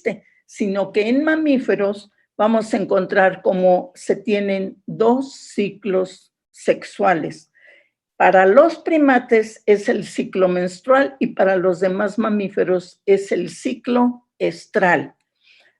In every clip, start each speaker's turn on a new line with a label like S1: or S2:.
S1: existe, sino que en mamíferos vamos a encontrar cómo se tienen 2 ciclos sexuales. Para los primates es el ciclo menstrual y para los demás mamíferos es el ciclo estral.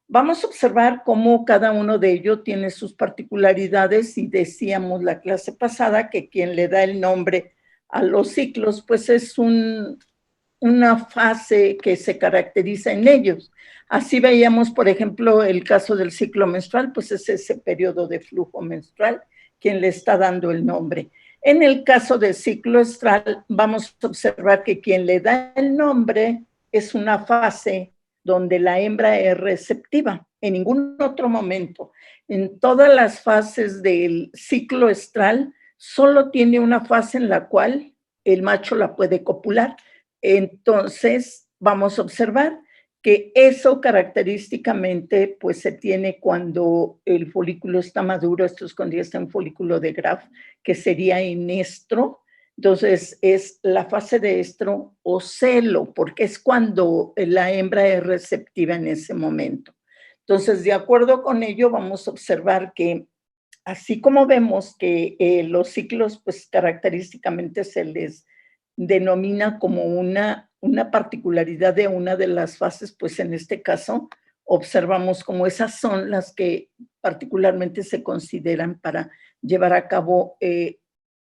S1: Vamos a observar cómo cada uno de ellos tiene sus particularidades y decíamos la clase pasada que quien le da el nombre a los ciclos pues es una fase que se caracteriza en ellos. Así veíamos, por ejemplo, el caso del ciclo menstrual, pues es ese periodo de flujo menstrual quien le está dando el nombre. En el caso del ciclo estral, vamos a observar que quien le da el nombre es una fase donde la hembra es receptiva. En ningún otro momento, en todas las fases del ciclo estral, solo tiene una fase en la cual el macho la puede copular. Entonces, vamos a observar que eso característicamente pues se tiene cuando el folículo está maduro, esto es cuando ya está en folículo de Graf, que sería en estro. Entonces es la fase de estro o celo, porque es cuando la hembra es receptiva en ese momento. Entonces, de acuerdo con ello, vamos a observar que así como vemos que los ciclos, pues característicamente se les denomina como una particularidad de una de las fases, pues en este caso observamos como esas son las que particularmente se consideran para llevar a cabo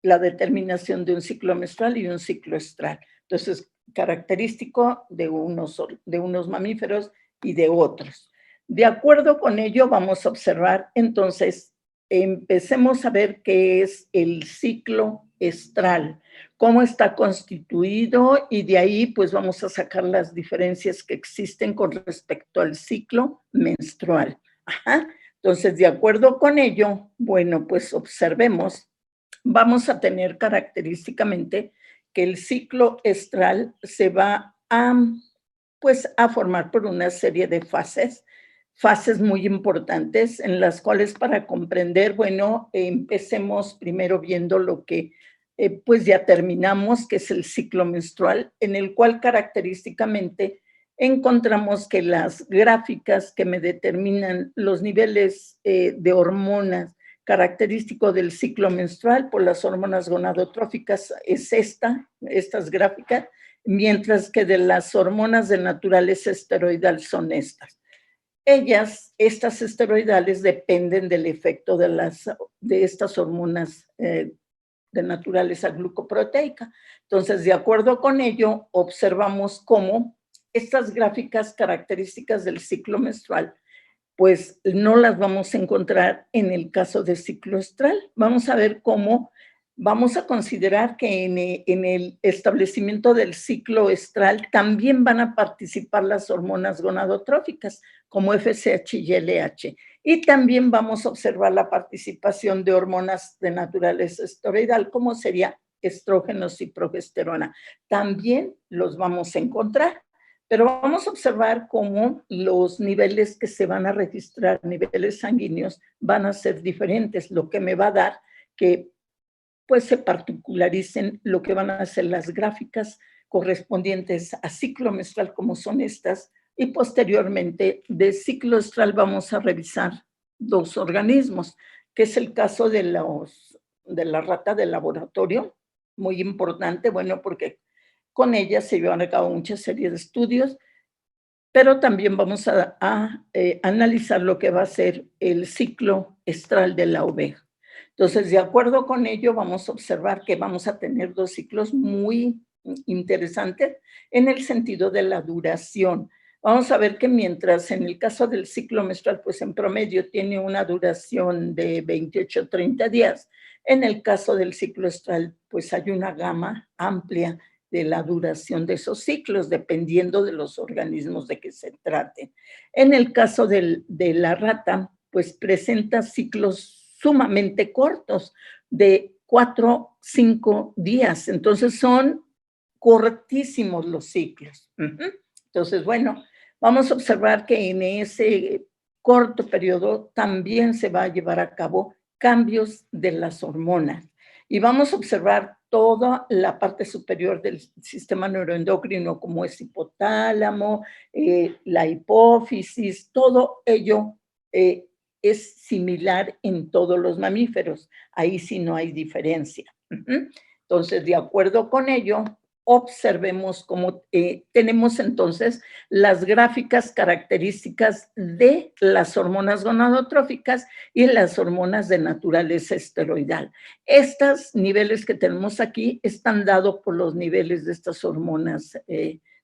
S1: la determinación de un ciclo menstrual y un ciclo estral. Entonces, característico de unos mamíferos y de otros. De acuerdo con ello, vamos a observar entonces, empecemos a ver qué es el ciclo estral, cómo está constituido y de ahí pues vamos a sacar las diferencias que existen con respecto al ciclo menstrual. Ajá. Entonces, de acuerdo con ello, bueno, pues observemos, vamos a tener característicamente que el ciclo estral se va pues, a formar por una serie de fases muy importantes en las cuales para comprender, bueno, empecemos primero viendo lo que pues ya terminamos, que es el ciclo menstrual, en el cual característicamente encontramos que las gráficas que me determinan los niveles de hormonas característico del ciclo menstrual por las hormonas gonadotróficas es estas gráficas, mientras que de las hormonas de naturaleza esteroidal son estas. Estas esteroidales dependen del efecto de estas hormonas de naturaleza glucoproteica. Entonces, de acuerdo con ello, observamos cómo estas gráficas características del ciclo menstrual, pues no las vamos a encontrar en el caso del ciclo estral. Vamos a ver cómo vamos a considerar que en el establecimiento del ciclo estral también van a participar las hormonas gonadotróficas, como FSH y LH. Y también vamos a observar la participación de hormonas de naturaleza esteroidal, como sería estrógenos y progesterona. También los vamos a encontrar. Pero vamos a observar cómo los niveles que se van a registrar, niveles sanguíneos, van a ser diferentes, lo que me va a dar que pues se particularicen lo que van a ser las gráficas correspondientes a ciclo menstrual como son estas, y posteriormente de ciclo estral vamos a revisar 2 organismos, que es el caso de la rata de laboratorio, muy importante, bueno, porque con ella se llevan a cabo muchas series de estudios, pero también vamos a analizar lo que va a ser el ciclo estral de la oveja. Entonces, de acuerdo con ello, vamos a observar que vamos a tener 2 ciclos muy interesantes en el sentido de la duración. Vamos a ver que mientras en el caso del ciclo menstrual, pues en promedio tiene una duración de 28 a 30 días, en el caso del ciclo estral, pues hay una gama amplia de la duración de esos ciclos, dependiendo de los organismos de que se trate. En el caso de la rata, pues presenta ciclos sumamente cortos, de 4, 5 días. Entonces son cortísimos los ciclos. Entonces, bueno, vamos a observar que en ese corto periodo también se va a llevar a cabo cambios de las hormonas. Y vamos a observar toda la parte superior del sistema neuroendocrino, como es hipotálamo, la hipófisis, todo ello es similar en todos los mamíferos. Ahí sí no hay diferencia. Entonces, de acuerdo con ello, observemos cómo tenemos entonces las gráficas características de las hormonas gonadotróficas y las hormonas de naturaleza esteroidal. Estos niveles que tenemos aquí están dados por los niveles de estas hormonas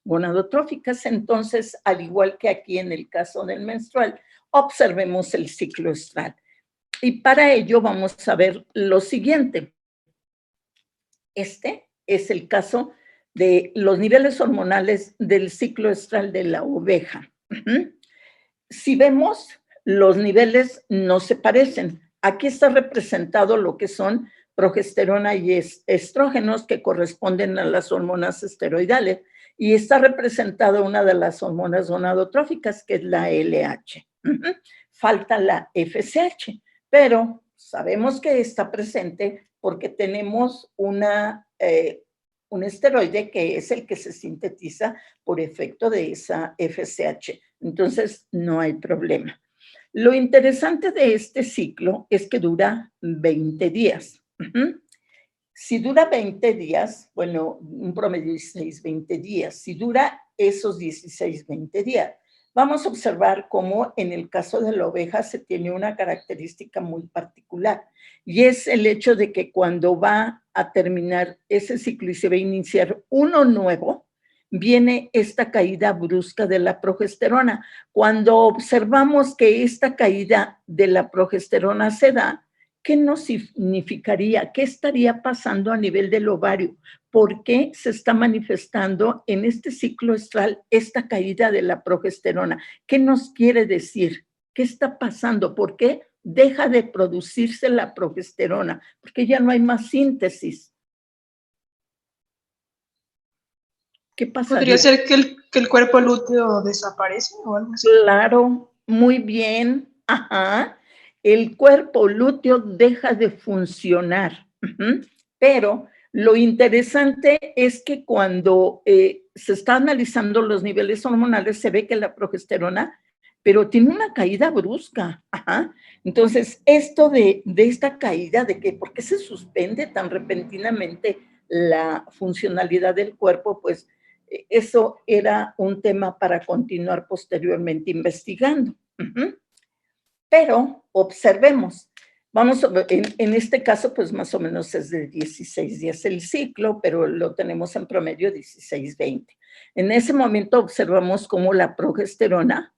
S1: gonadotróficas. Entonces, al igual que aquí en el caso del menstrual, observemos el ciclo estral. Y para ello vamos a ver lo siguiente. Este es el caso de los niveles hormonales del ciclo estral de la oveja. Si vemos, los niveles no se parecen. Aquí está representado lo que son progesterona y estrógenos que corresponden a las hormonas esteroidales y está representada una de las hormonas gonadotróficas que es la LH. Falta la FSH, pero sabemos que está presente porque tenemos un esteroide que es el que se sintetiza por efecto de esa FSH. Entonces, no hay problema. Lo interesante de este ciclo es que dura 20 días. Si dura 20 días, bueno, un promedio de 16, 20 días, si dura esos 16, 20 días, vamos a observar cómo en el caso de la oveja se tiene una característica muy particular y es el hecho de que cuando va a terminar ese ciclo y se va a iniciar uno nuevo, viene esta caída brusca de la progesterona. Cuando observamos que esta caída de la progesterona se da, ¿qué nos significaría? ¿Qué estaría pasando a nivel del ovario? ¿Por qué se está manifestando en este ciclo estral esta caída de la progesterona? ¿Qué nos quiere decir? ¿Qué está pasando? ¿Por qué deja de producirse la progesterona? Porque ya no hay más síntesis. ¿Qué pasa?
S2: ¿Podría ser que el cuerpo lúteo desaparece o algo así?
S1: Claro, muy bien. Ajá. El cuerpo lúteo deja de funcionar. Pero lo interesante es que cuando se está analizando los niveles hormonales, se ve que la progesterona, pero tiene una caída brusca. Ajá. Entonces, esto de esta caída, de que por qué se suspende tan repentinamente la funcionalidad del cuerpo, pues eso era un tema para continuar posteriormente investigando. Pero observemos, vamos a ver, en este caso, pues más o menos es de 16 días el ciclo, pero lo tenemos en promedio 16-20. En ese momento observamos cómo la progesterona,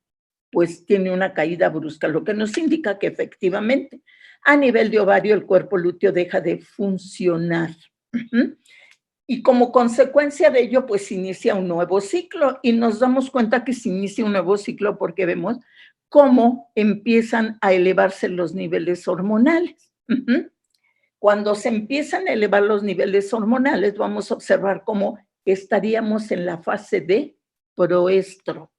S1: pues tiene una caída brusca, lo que nos indica que efectivamente a nivel de ovario el cuerpo lúteo deja de funcionar. Y como consecuencia de ello, pues inicia un nuevo ciclo y nos damos cuenta que se inicia un nuevo ciclo porque vemos cómo empiezan a elevarse los niveles hormonales. Cuando se empiezan a elevar los niveles hormonales, vamos a observar cómo estaríamos en la fase de proestro.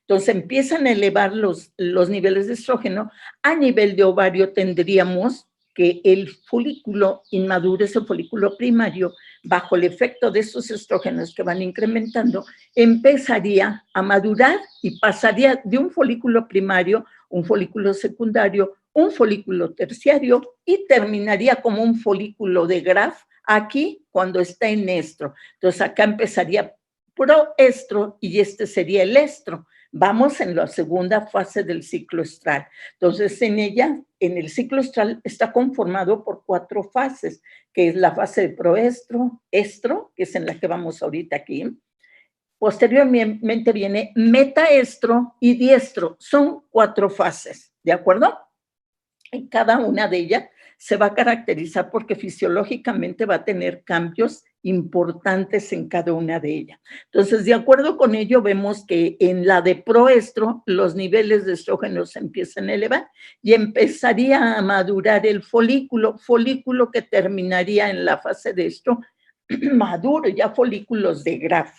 S1: Entonces empiezan a elevar los niveles de estrógeno. A nivel de ovario tendríamos que el folículo inmaduro, ese folículo primario, bajo el efecto de esos estrógenos que van incrementando, empezaría a madurar y pasaría de un folículo primario, un folículo secundario, un folículo terciario y terminaría como un folículo de Graf aquí cuando está en estro. Entonces acá empezaría proestro y este sería el estro. Vamos en la segunda fase del ciclo estral. Entonces, en ella, en el ciclo estral, está conformado por 4 fases, que es la fase de proestro, estro, que es en la que vamos ahorita aquí. Posteriormente viene metaestro y diestro. Son 4 fases, ¿de acuerdo? Y cada una de ellas se va a caracterizar porque fisiológicamente va a tener cambios importantes en cada una de ellas. Entonces, de acuerdo con ello, vemos que en la de proestro los niveles de estrógeno se empiezan a elevar y empezaría a madurar el folículo que terminaría en la fase de estro maduro, ya folículos de Graf.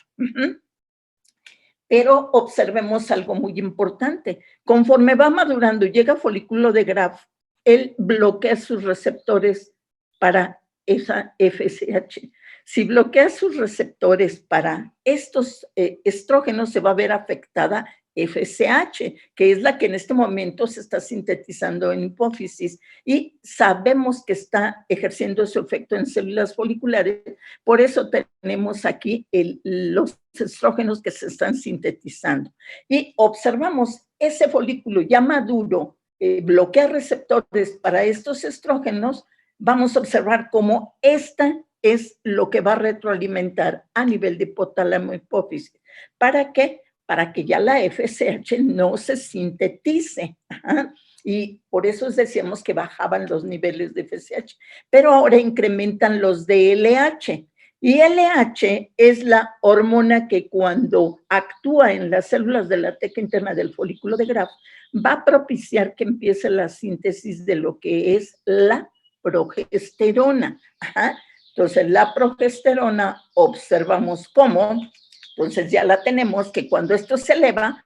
S1: Pero observemos algo muy importante. Conforme va madurando y llega folículo de Graf, él bloquea sus receptores para esa FSH. Si bloquea sus receptores para estos estrógenos, se va a ver afectada FSH, que es la que en este momento se está sintetizando en hipófisis y sabemos que está ejerciendo su efecto en células foliculares. Por eso tenemos aquí los estrógenos que se están sintetizando. Y observamos ese folículo ya maduro, bloquea receptores para estos estrógenos. Vamos a observar cómo esta es lo que va a retroalimentar a nivel de hipotálamo hipófisis. ¿Para qué? Para que ya la FSH no se sintetice. Ajá. Y por eso decíamos que bajaban los niveles de FSH, pero ahora incrementan los de LH. Y LH es la hormona que cuando actúa en las células de la teca interna del folículo de Graf, va a propiciar que empiece la síntesis de lo que es la progesterona. Ajá. Entonces, la progesterona, observamos cómo, entonces ya la tenemos, que cuando esto se eleva,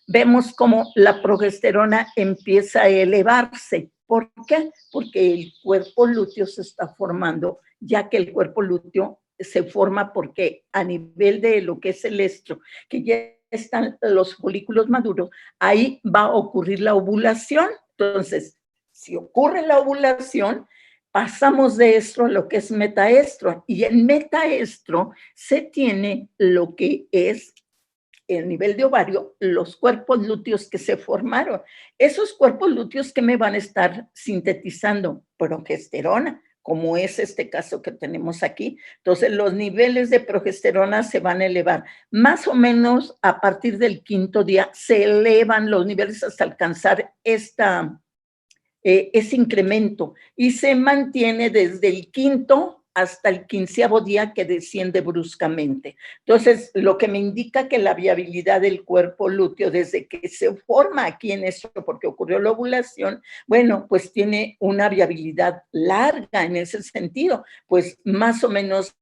S1: vemos cómo la progesterona empieza a elevarse. ¿Por qué? Porque el cuerpo lúteo se está formando, ya que el cuerpo lúteo se forma porque a nivel de lo que es el estro, que ya están los folículos maduros, ahí va a ocurrir la ovulación. Entonces, si ocurre la ovulación, pasamos de estro a lo que es metaestro, y en metaestro se tiene lo que es el nivel de ovario, los cuerpos lúteos que se formaron. Esos cuerpos lúteos que me van a estar sintetizando progesterona, como es este caso que tenemos aquí. Entonces, los niveles de progesterona se van a elevar. Más o menos a partir del 5.º día se elevan los niveles hasta alcanzar ese incremento y se mantiene desde el 5.º hasta el 15.º día que desciende bruscamente. Entonces, lo que me indica que la viabilidad del cuerpo lúteo desde que se forma aquí en esto, porque ocurrió la ovulación, bueno, pues tiene una viabilidad larga en ese sentido, pues más o menos,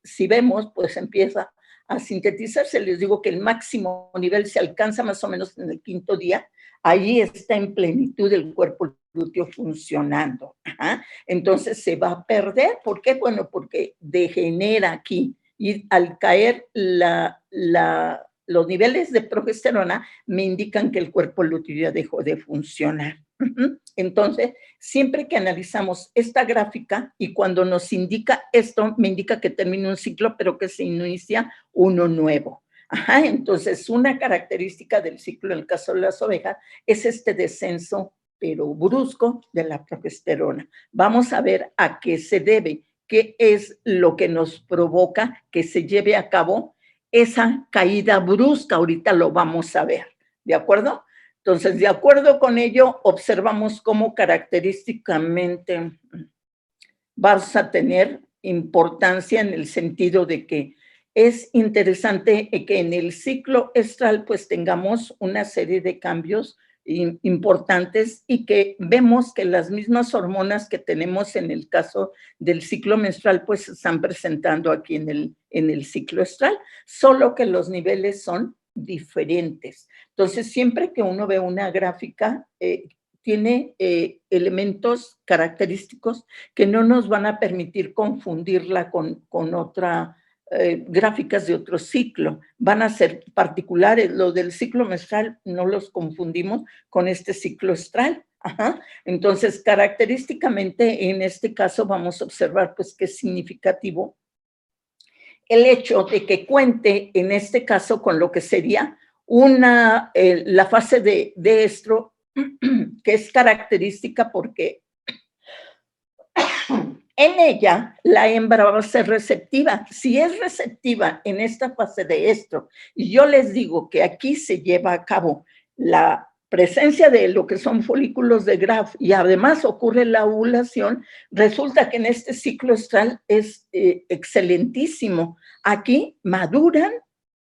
S1: si vemos, pues empieza a sintetizarse. Les digo que el máximo nivel se alcanza más o menos en el 5.º día. Ahí está en plenitud el cuerpo lúteo funcionando. Ajá. Entonces se va a perder. ¿Por qué? Bueno, porque degenera aquí. Y al caer los niveles de progesterona me indican que el cuerpo lúteo ya dejó de funcionar. Entonces, siempre que analizamos esta gráfica y cuando nos indica esto, me indica que termina un ciclo, pero que se inicia uno nuevo. Ajá, entonces, una característica del ciclo en el caso de las ovejas es este descenso, pero brusco, de la progesterona. Vamos a ver a qué se debe, qué es lo que nos provoca que se lleve a cabo esa caída brusca. Ahorita lo vamos a ver, ¿de acuerdo? Entonces, de acuerdo con ello, observamos cómo característicamente vas a tener importancia en el sentido de que es interesante que en el ciclo estral pues tengamos una serie de cambios importantes y que vemos que las mismas hormonas que tenemos en el caso del ciclo menstrual pues se están presentando aquí en el ciclo estral, solo que los niveles son diferentes. Entonces, siempre que uno ve una gráfica, tiene elementos característicos que no nos van a permitir confundirla con otra gráficas de otro ciclo. Van a ser particulares. Lo del ciclo menstrual no los confundimos con este ciclo estral. Ajá. Entonces, característicamente, en este caso vamos a observar pues que es significativo el hecho de que cuente, en este caso, con lo que sería la fase de estro, que es característica porque en ella la hembra va a ser receptiva. Si es receptiva en esta fase de estro, y yo les digo que aquí se lleva a cabo la presencia de lo que son folículos de Graf y además ocurre la ovulación, resulta que en este ciclo estral es excelentísimo. Aquí maduran,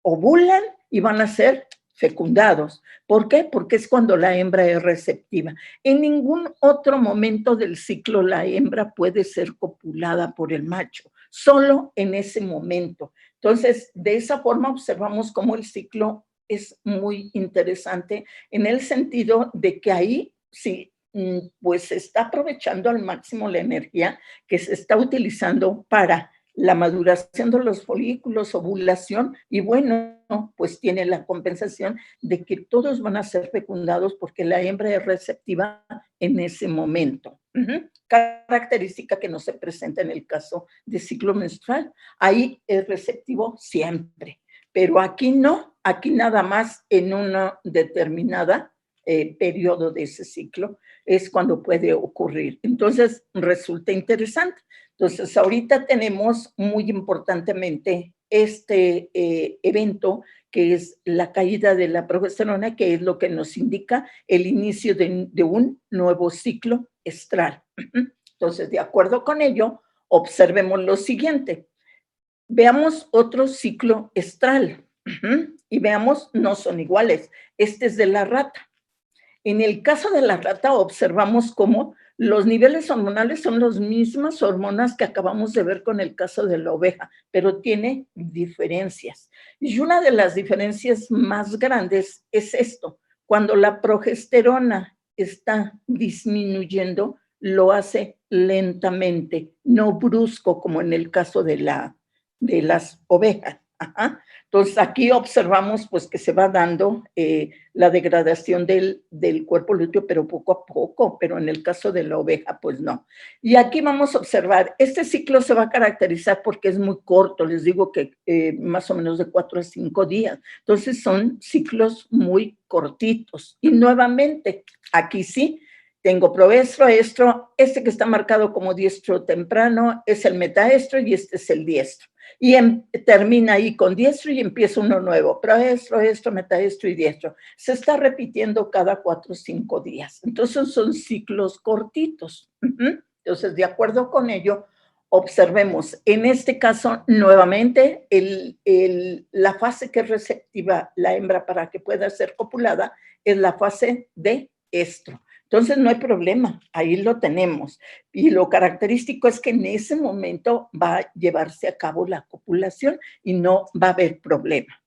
S1: ovulan y van a ser fecundados. ¿Por qué? Porque es cuando la hembra es receptiva. En ningún otro momento del ciclo la hembra puede ser copulada por el macho, solo en ese momento. Entonces, de esa forma observamos cómo el ciclo es muy interesante en el sentido de que ahí, si pues se está aprovechando al máximo la energía que se está utilizando para la maduración de los folículos, ovulación, y bueno, pues tiene la compensación de que todos van a ser fecundados porque la hembra es receptiva en ese momento. Característica que no se presenta en el caso de ciclo menstrual. Ahí es receptivo siempre, pero aquí no, aquí nada más en una determinada periodo de ese ciclo es cuando puede ocurrir. Entonces, resulta interesante. Entonces, ahorita tenemos muy importantemente este evento que es la caída de la progesterona, que es lo que nos indica el inicio de un nuevo ciclo estral. Entonces, de acuerdo con ello, observemos lo siguiente. Veamos otro ciclo estral y veamos, no son iguales. Este es de la rata. En el caso de la rata observamos cómo los niveles hormonales son las mismas hormonas que acabamos de ver con el caso de la oveja, pero tiene diferencias. Y una de las diferencias más grandes es esto. Cuando la progesterona está disminuyendo, lo hace lentamente, no brusco como en el caso de las ovejas. Entonces aquí observamos pues que se va dando la degradación del cuerpo lúteo, pero poco a poco, pero en el caso de la oveja pues no. Y aquí vamos a observar, este ciclo se va a caracterizar porque es muy corto, les digo que más o menos de 4 a 5 días, entonces son ciclos muy cortitos. Y nuevamente, aquí sí, tengo proestro, estro, este que está marcado como diestro temprano es el metaestro y este es el diestro. Y termina ahí con diestro y empieza uno nuevo, proestro, estro, metaestro y diestro. Se está repitiendo cada 4 o 5 días. Entonces son ciclos cortitos. Entonces, de acuerdo con ello, observemos, en este caso, nuevamente, la fase que es receptiva la hembra para que pueda ser copulada es la fase de estro. Entonces no hay problema, ahí lo tenemos. Y lo característico es que en ese momento va a llevarse a cabo la copulación y no va a haber problema.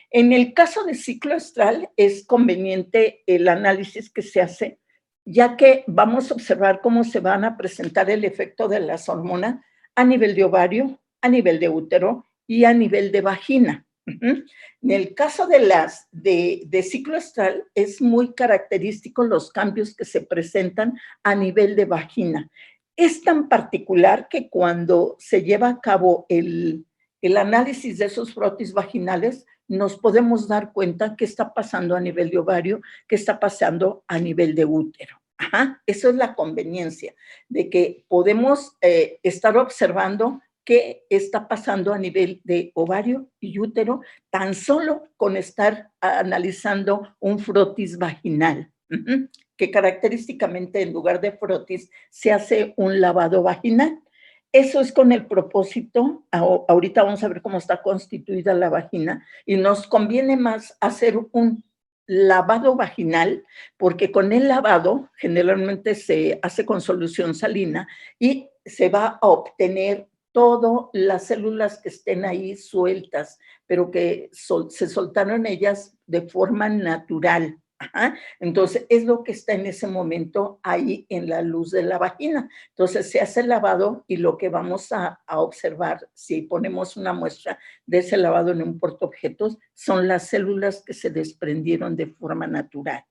S1: En el caso de ciclo estral es conveniente el análisis que se hace, ya que vamos a observar cómo se van a presentar el efecto de las hormonas a nivel de ovario, a nivel de útero y a nivel de vagina. En el caso de ciclo estral es muy característico los cambios que se presentan a nivel de vagina. Es tan particular que cuando se lleva a cabo el análisis de esos frotis vaginales, nos podemos dar cuenta qué está pasando a nivel de ovario, qué está pasando a nivel de útero. Eso es la conveniencia de que podemos estar observando qué está pasando a nivel de ovario y útero, tan solo con estar analizando un frotis vaginal, que característicamente en lugar de frotis se hace un lavado vaginal. Eso es con el propósito, ahorita vamos a ver cómo está constituida la vagina, y nos conviene más hacer un lavado vaginal, porque con el lavado generalmente se hace con solución salina y se va a obtener todas las células que estén ahí sueltas, pero que se soltaron ellas de forma natural. Entonces, es lo que está en ese momento ahí en la luz de la vagina. Entonces, se hace el lavado y lo que vamos a observar, si ponemos una muestra de ese lavado en un portaobjetos, son las células que se desprendieron de forma natural.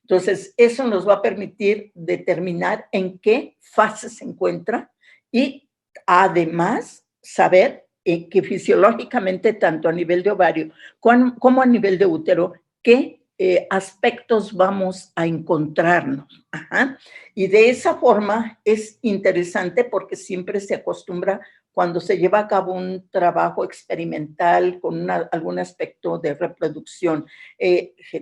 S1: Entonces, eso nos va a permitir determinar en qué fase se encuentra y además saber que fisiológicamente, tanto a nivel de ovario como a nivel de útero, qué aspectos vamos a encontrarnos. Y de esa forma es interesante porque siempre se acostumbra cuando se lleva a cabo un trabajo experimental con algún aspecto de reproducción,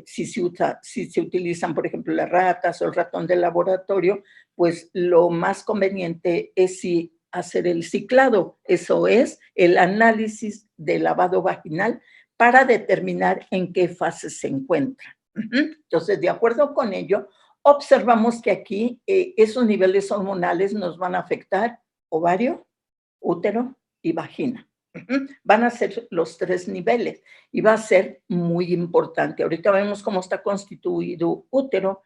S1: si se utilizan, por ejemplo, las ratas o el ratón de laboratorio, pues lo más conveniente es hacer el ciclado, eso es el análisis del lavado vaginal para determinar en qué fase se encuentra. Entonces, de acuerdo con ello, observamos que aquí esos niveles hormonales nos van a afectar ovario, útero y vagina. Van a ser los 3 niveles y va a ser muy importante. Ahorita vemos cómo está constituido útero,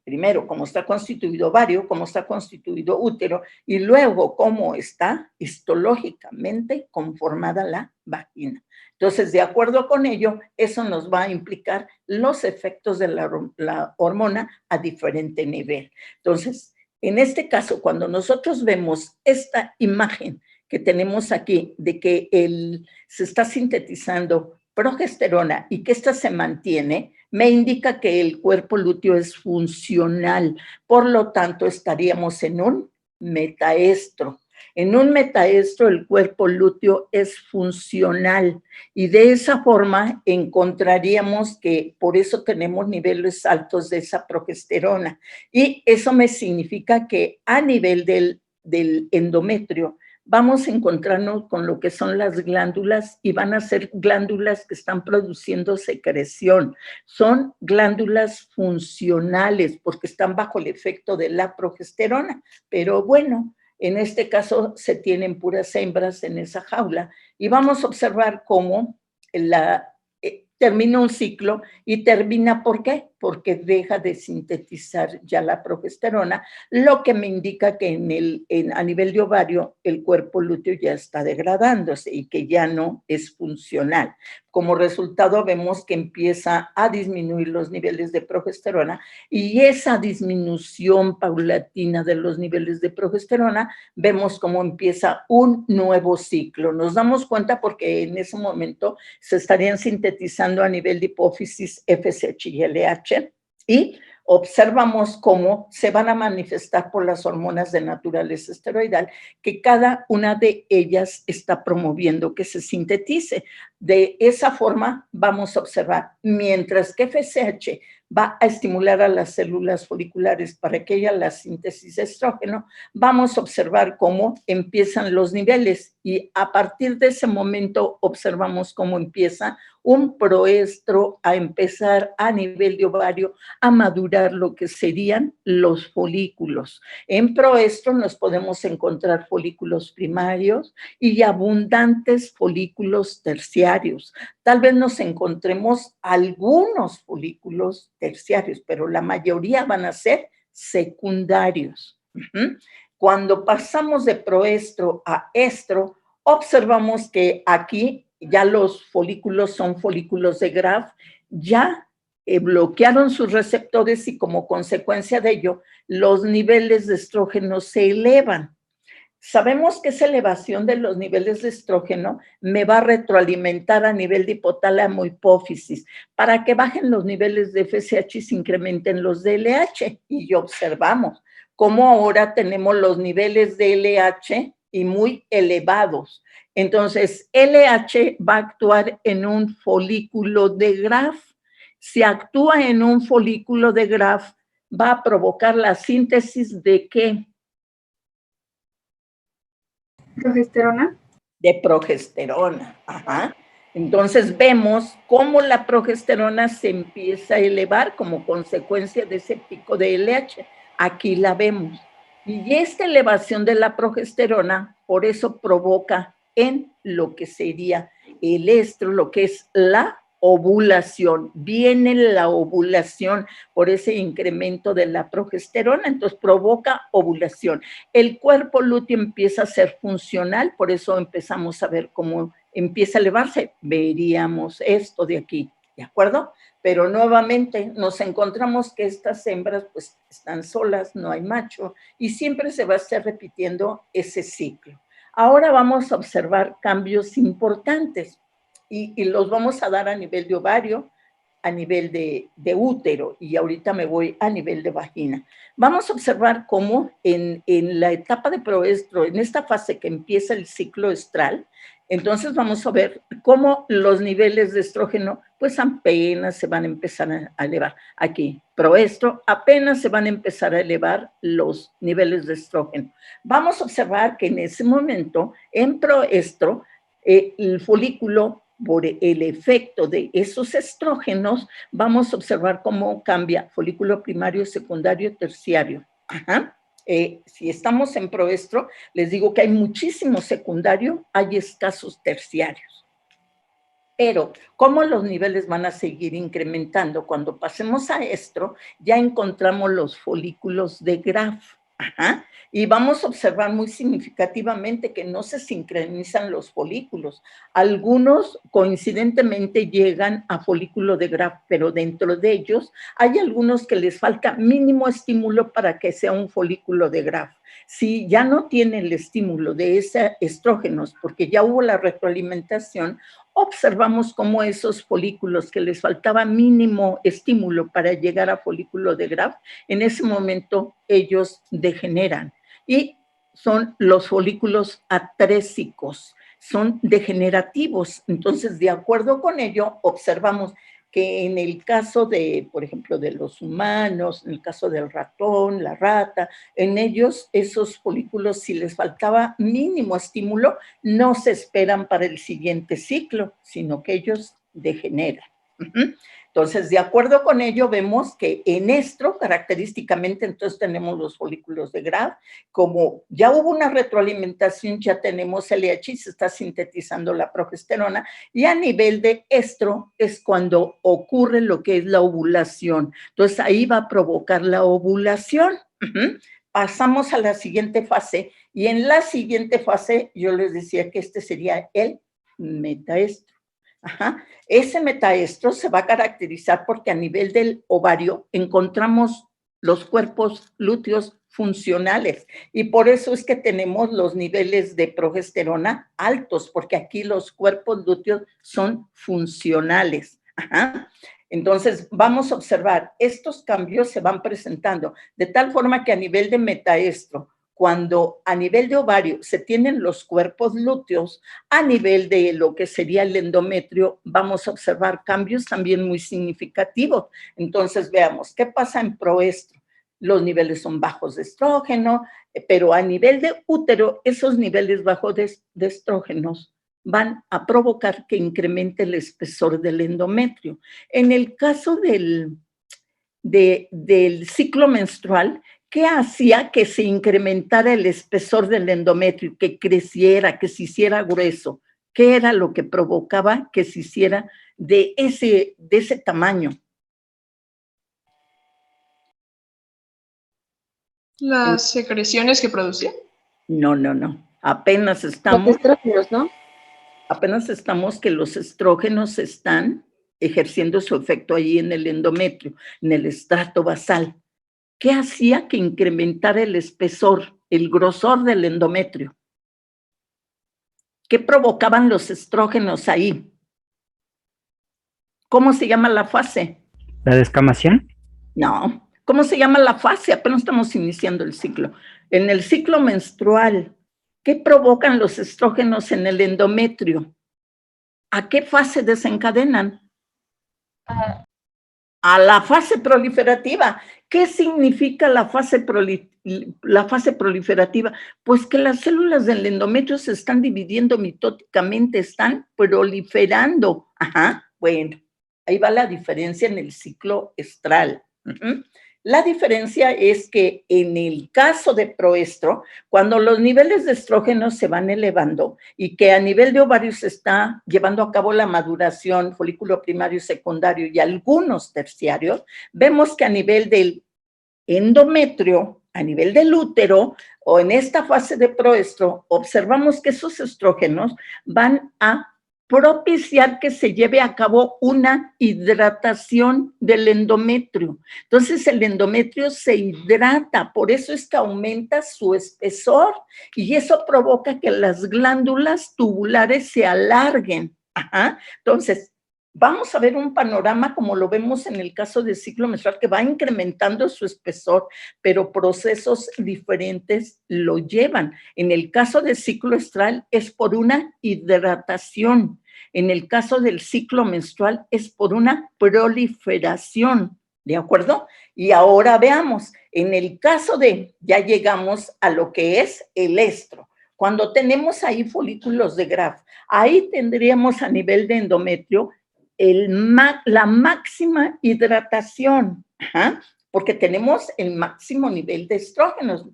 S1: primero cómo está constituido ovario, cómo está constituido útero y luego cómo está histológicamente conformada la vagina. Entonces, de acuerdo con ello, eso nos va a implicar los efectos de la hormona a diferente nivel. Entonces, en este caso, cuando nosotros vemos esta imagen que tenemos aquí de que se está sintetizando progesterona y que esta se mantiene, me indica que el cuerpo lúteo es funcional. Por lo tanto, estaríamos en un metaestro. En un metaestro el cuerpo lúteo es funcional y de esa forma encontraríamos que por eso tenemos niveles altos de esa progesterona. Y eso me significa que a nivel del endometrio vamos a encontrarnos con lo que son las glándulas y van a ser glándulas que están produciendo secreción. Son glándulas funcionales porque están bajo el efecto de la progesterona, pero bueno, en este caso se tienen puras hembras en esa jaula y vamos a observar cómo termina un ciclo y termina, ¿por qué? Porque deja de sintetizar ya la progesterona, lo que me indica que a nivel de ovario el cuerpo lúteo ya está degradándose y que ya no es funcional. Como resultado vemos que empieza a disminuir los niveles de progesterona y esa disminución paulatina de los niveles de progesterona vemos cómo empieza un nuevo ciclo. Nos damos cuenta porque en ese momento se estarían sintetizando a nivel de hipófisis FSH y LH y observamos cómo se van a manifestar por las hormonas de naturaleza esteroidal, que cada una de ellas está promoviendo que se sintetice. De esa forma vamos a observar, mientras que FSH va a estimular a las células foliculares para que haya la síntesis de estrógeno, vamos a observar cómo empiezan los niveles y a partir de ese momento observamos cómo empieza un proestro a empezar a nivel de ovario a madurar lo que serían los folículos. En proestro nos podemos encontrar folículos primarios y abundantes folículos terciarios. Tal vez nos encontremos algunos folículos terciarios, pero la mayoría van a ser secundarios. Cuando pasamos de proestro a estro, observamos que aquí ya los folículos son folículos de Graf, ya bloquearon sus receptores y como consecuencia de ello, los niveles de estrógeno se elevan. Sabemos que esa elevación de los niveles de estrógeno me va a retroalimentar a nivel de hipotálamo hipófisis para que bajen los niveles de FSH y se incrementen los de LH. Y observamos cómo ahora tenemos los niveles de LH y muy elevados. Entonces, LH va a actuar en un folículo de Graf. Si actúa en un folículo de Graf, va a provocar la síntesis de ¿qué?
S3: ¿Progesterona?
S1: De progesterona. Ajá. Entonces vemos cómo la progesterona se empieza a elevar como consecuencia de ese pico de LH. Aquí la vemos. Y esta elevación de la progesterona, por eso provoca en lo que sería el estro, lo que es la ovulación. Viene la ovulación por ese incremento de la progesterona, entonces provoca ovulación. El cuerpo lúteo empieza a ser funcional, por eso empezamos a ver cómo empieza a elevarse. Veríamos esto de aquí, ¿de acuerdo? Pero nuevamente nos encontramos que estas hembras pues están solas, no hay macho, y siempre se va a estar repitiendo ese ciclo. Ahora vamos a observar cambios importantes y los vamos a dar a nivel de ovario, a nivel de útero, y ahorita me voy a nivel de vagina. Vamos a observar cómo en la etapa de proestro, en esta fase que empieza el ciclo estral, entonces vamos a ver cómo los niveles de estrógeno pues apenas se van a empezar a elevar. Aquí, proestro, apenas se van a empezar a elevar los niveles de estrógeno. Vamos a observar que en ese momento, en proestro, el folículo, por el efecto de esos estrógenos, vamos a observar cómo cambia folículo primario, secundario, terciario. Ajá. Si estamos en proestro, les digo que hay muchísimo secundario, hay escasos terciarios. Pero, ¿cómo los niveles van a seguir incrementando? Cuando pasemos a estro, ya encontramos los folículos de Graf. Ajá. Y vamos a observar muy significativamente que no se sincronizan los folículos. Algunos coincidentemente llegan a folículo de Graf, pero dentro de ellos hay algunos que les falta mínimo estímulo para que sea un folículo de Graf. Si ya no tiene el estímulo de esos estrógenos, porque ya hubo la retroalimentación, observamos cómo esos folículos que les faltaba mínimo estímulo para llegar a folículo de Graf, en ese momento ellos degeneran y son los folículos atrésicos, son degenerativos. Entonces, de acuerdo con ello, observamos que en el caso de, por ejemplo, de los humanos, en el caso del ratón, la rata, en ellos esos folículos, si les faltaba mínimo estímulo, no se esperan para el siguiente ciclo, sino que ellos degeneran. Entonces, de acuerdo con ello, vemos que en estro, característicamente, entonces tenemos los folículos de Graf. Como ya hubo una retroalimentación, ya tenemos LH y se está sintetizando la progesterona. Y a nivel de estro es cuando ocurre lo que es la ovulación. Entonces, ahí va a provocar la ovulación. Pasamos a la siguiente fase. Y en la siguiente fase, yo les decía que este sería el metaestro. Ajá. Ese metaestro se va a caracterizar porque a nivel del ovario encontramos los cuerpos lúteos funcionales y por eso es que tenemos los niveles de progesterona altos, porque aquí los cuerpos lúteos son funcionales. Ajá. Entonces, vamos a observar, estos cambios se van presentando de tal forma que a nivel de metaestro, cuando a nivel de ovario se tienen los cuerpos lúteos, a nivel de lo que sería el endometrio, vamos a observar cambios también muy significativos. Entonces, veamos, ¿qué pasa en proestro? Los niveles son bajos de estrógeno, pero a nivel de útero, esos niveles bajos de estrógenos van a provocar que incremente el espesor del endometrio. En el caso del ciclo menstrual, ¿qué hacía que se incrementara el espesor del endometrio, que creciera, que se hiciera grueso? ¿Qué era lo que provocaba que se hiciera de ese tamaño?
S2: ¿Las secreciones que producía?
S1: No. Apenas estamos...
S3: Los estrógenos, ¿no?
S1: Apenas estamos que los estrógenos están ejerciendo su efecto allí en el endometrio, en el estrato basal. ¿Qué hacía que incrementara el espesor, el grosor del endometrio? ¿Qué provocaban los estrógenos ahí? ¿Cómo se llama la fase?
S4: ¿La descamación?
S1: No. ¿Cómo se llama la fase? Apenas estamos iniciando el ciclo. En el ciclo menstrual, ¿qué provocan los estrógenos en el endometrio? ¿A qué fase desencadenan? A la fase proliferativa. ¿Qué significa la fase proliferativa? Pues que las células del endometrio se están dividiendo mitóticamente, están proliferando. Ajá, bueno, ahí va la diferencia en el ciclo estral. La diferencia es que en el caso de proestro, cuando los niveles de estrógenos se van elevando y que a nivel de ovario se está llevando a cabo la maduración, folículo primario, secundario y algunos terciarios, vemos que a nivel del endometrio, a nivel del útero o en esta fase de proestro, observamos que esos estrógenos van a propiciar que se lleve a cabo una hidratación del endometrio. Entonces el endometrio se hidrata, por eso es que aumenta su espesor y eso provoca que las glándulas tubulares se alarguen. Ajá. Entonces, vamos a ver un panorama como lo vemos en el caso del ciclo menstrual que va incrementando su espesor, pero procesos diferentes lo llevan. En el caso del ciclo estral es por una hidratación. En el caso del ciclo menstrual es por una proliferación. ¿De acuerdo? Y ahora veamos, en el caso ya llegamos a lo que es el estro. Cuando tenemos ahí folículos de Graf, ahí tendríamos a nivel de endometrio la máxima hidratación, porque tenemos el máximo nivel de estrógenos,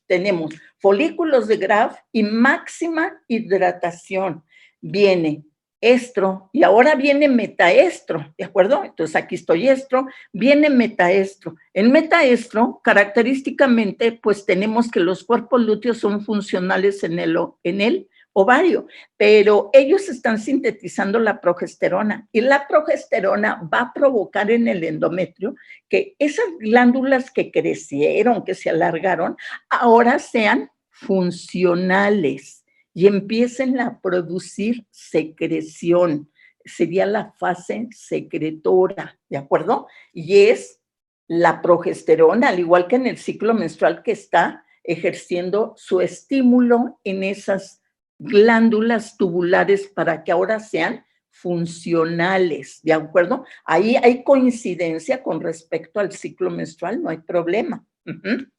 S1: tenemos folículos de Graf y máxima hidratación. Viene estro, y ahora viene metaestro, ¿de acuerdo? Entonces aquí estoy estro, viene metaestro. En metaestro, característicamente, pues tenemos que los cuerpos lúteos son funcionales en el ovario, pero ellos están sintetizando la progesterona, y la progesterona va a provocar en el endometrio que esas glándulas que crecieron, que se alargaron, ahora sean funcionales y empiecen a producir secreción. Sería la fase secretora, ¿de acuerdo? Y es la progesterona, al igual que en el ciclo menstrual, que está ejerciendo su estímulo en esas glándulas tubulares para que ahora sean funcionales, ¿de acuerdo? Ahí hay coincidencia con respecto al ciclo menstrual, no hay problema.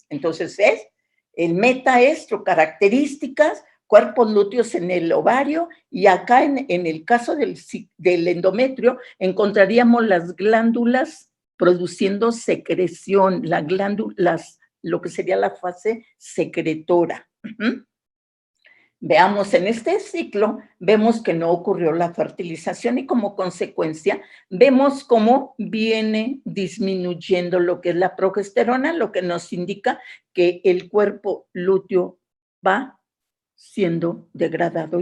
S1: Entonces es el metaestro, características, cuerpos lúteos en el ovario, y acá en el caso del endometrio encontraríamos las glándulas produciendo secreción, lo que sería la fase secretora. Veamos, en este ciclo, vemos que no ocurrió la fertilización y como consecuencia vemos cómo viene disminuyendo lo que es la progesterona, lo que nos indica que el cuerpo lúteo va siendo degradado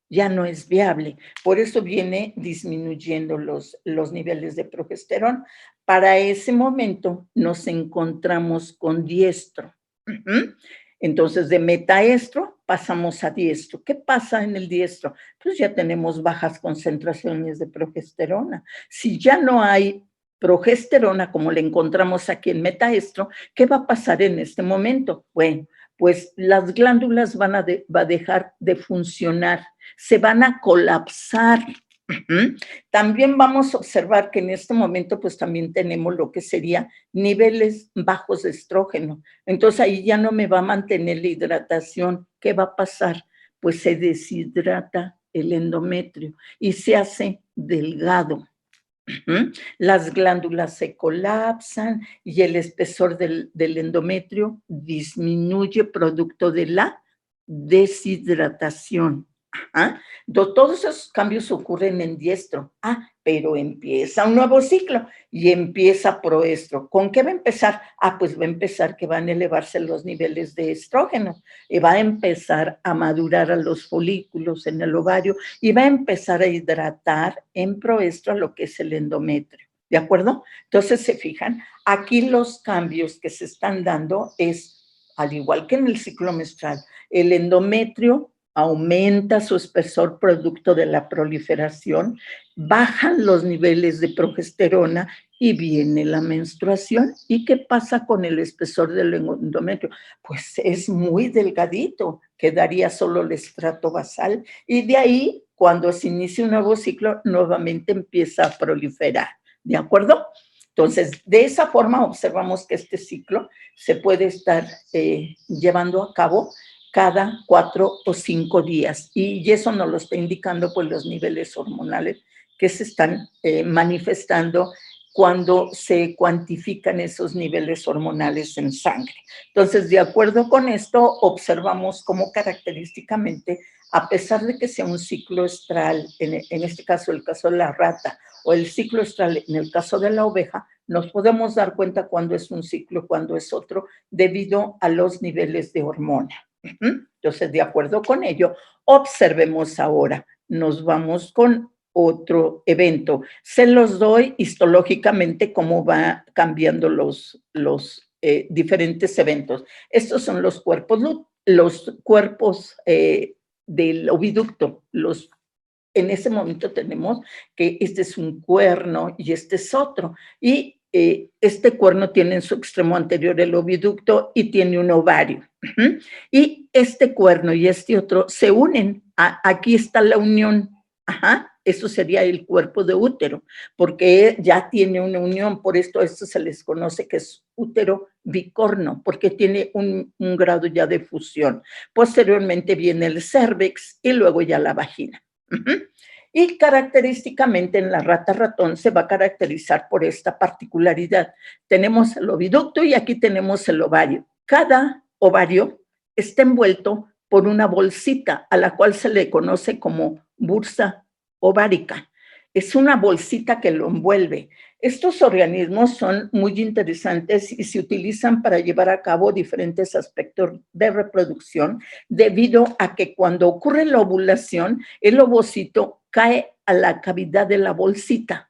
S1: ya no es viable. Por eso viene disminuyendo los niveles de progesterona. Para ese momento nos encontramos con diestro. Entonces, de metaestro pasamos a diestro. ¿Qué pasa en el diestro? Pues ya tenemos bajas concentraciones de progesterona. Si ya no hay progesterona, como le encontramos aquí en metaestro, ¿qué va a pasar en este momento? Bueno, pues las glándulas van a dejar de funcionar, se van a colapsar. También vamos a observar que en este momento pues también tenemos lo que sería niveles bajos de estrógeno. Entonces ahí ya no me va a mantener la hidratación. ¿Qué va a pasar? Pues se deshidrata el endometrio y se hace delgado. Las glándulas se colapsan y el espesor del endometrio disminuye producto de la deshidratación. Todos esos cambios ocurren en diestro. Pero empieza un nuevo ciclo y empieza proestro. ¿Con qué va a empezar? Pues va a empezar que van a elevarse los niveles de estrógeno y va a empezar a madurar a los folículos en el ovario y va a empezar a hidratar en proestro lo que es el endometrio. ¿De acuerdo? Entonces, se fijan, aquí los cambios que se están dando es, al igual que en el ciclo menstrual, el endometrio aumenta su espesor producto de la proliferación, bajan los niveles de progesterona y viene la menstruación. ¿Y qué pasa con el espesor del endometrio? Pues es muy delgadito, quedaría solo el estrato basal y de ahí, cuando se inicia un nuevo ciclo, nuevamente empieza a proliferar. ¿De acuerdo? Entonces, de esa forma observamos que este ciclo se puede estar llevando a cabo cada 4 o 5 días. Y eso nos lo está indicando pues los niveles hormonales que se están manifestando cuando se cuantifican esos niveles hormonales en sangre. Entonces, de acuerdo con esto, observamos cómo característicamente, a pesar de que sea un ciclo estral, en este caso, el caso de la rata, o el ciclo estral en el caso de la oveja, nos podemos dar cuenta cuando es un ciclo, cuando es otro, debido a los niveles de hormona. Entonces, de acuerdo con ello, observemos ahora. Nos vamos con otro evento. Se los doy histológicamente cómo va cambiando los diferentes eventos. Estos son los cuerpos del oviducto. En ese momento tenemos que este es un cuerno y este es otro. Y este cuerno tiene en su extremo anterior el oviducto y tiene un ovario. Y este cuerno y este otro se unen. Aquí está la unión. Eso sería el cuerpo de útero, porque ya tiene una unión. Por esto se les conoce que es útero bicorno, porque tiene un grado ya de fusión. Posteriormente viene el cérvix y luego ya la vagina. Y característicamente en la rata ratón se va a caracterizar por esta particularidad. Tenemos el oviducto y aquí tenemos el ovario. Cada ovario está envuelto por una bolsita a la cual se le conoce como bursa ovárica. Es una bolsita que lo envuelve. Estos organismos son muy interesantes y se utilizan para llevar a cabo diferentes aspectos de reproducción, debido a que cuando ocurre la ovulación, el ovocito cae a la cavidad de la bolsita.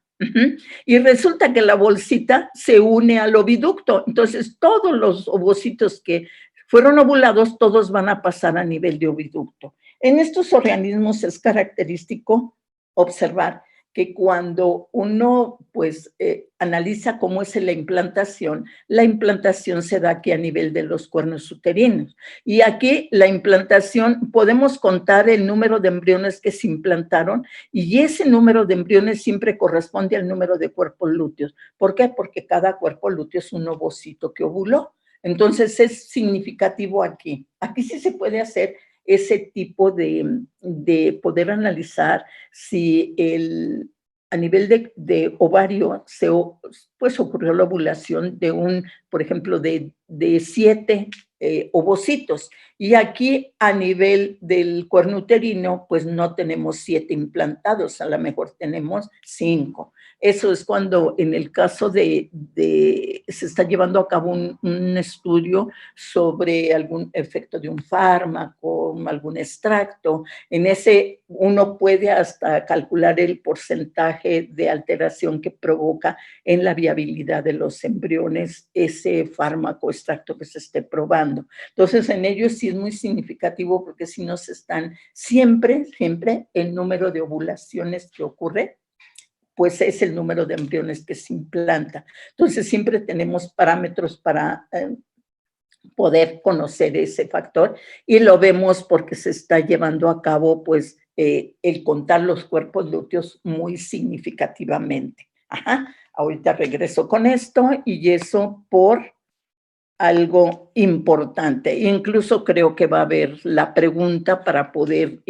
S1: Y resulta que la bolsita se une al oviducto. Entonces, todos los ovocitos que fueron ovulados, todos van a pasar a nivel de oviducto. En estos organismos es característico observar que cuando uno pues analiza cómo es la implantación se da aquí a nivel de los cuernos uterinos. Y aquí la implantación, podemos contar el número de embriones que se implantaron y ese número de embriones siempre corresponde al número de cuerpos lúteos. ¿Por qué? Porque cada cuerpo lúteo es un ovocito que ovuló. Entonces es significativo aquí. Aquí sí se puede hacer ese tipo de poder analizar si a nivel de ovario pues ocurrió la ovulación de por ejemplo, de 7 ovocitos. Y aquí a nivel del cuerno uterino, pues no tenemos 7 implantados, a lo mejor tenemos 5. Eso es cuando en el caso se está llevando a cabo un estudio sobre algún efecto de un fármaco, algún extracto. En ese uno puede hasta calcular el porcentaje de alteración que provoca en la viabilidad de los embriones ese fármaco extracto que se esté probando. Entonces, en ello sí es muy significativo porque si no se están siempre el número de ovulaciones que ocurre, pues es el número de embriones que se implanta. Entonces, siempre tenemos parámetros para poder conocer ese factor y lo vemos porque se está llevando a cabo, pues, el contar los cuerpos lúteos muy significativamente. Ahorita regreso con esto y eso por algo importante. Incluso creo que va a haber la pregunta para poder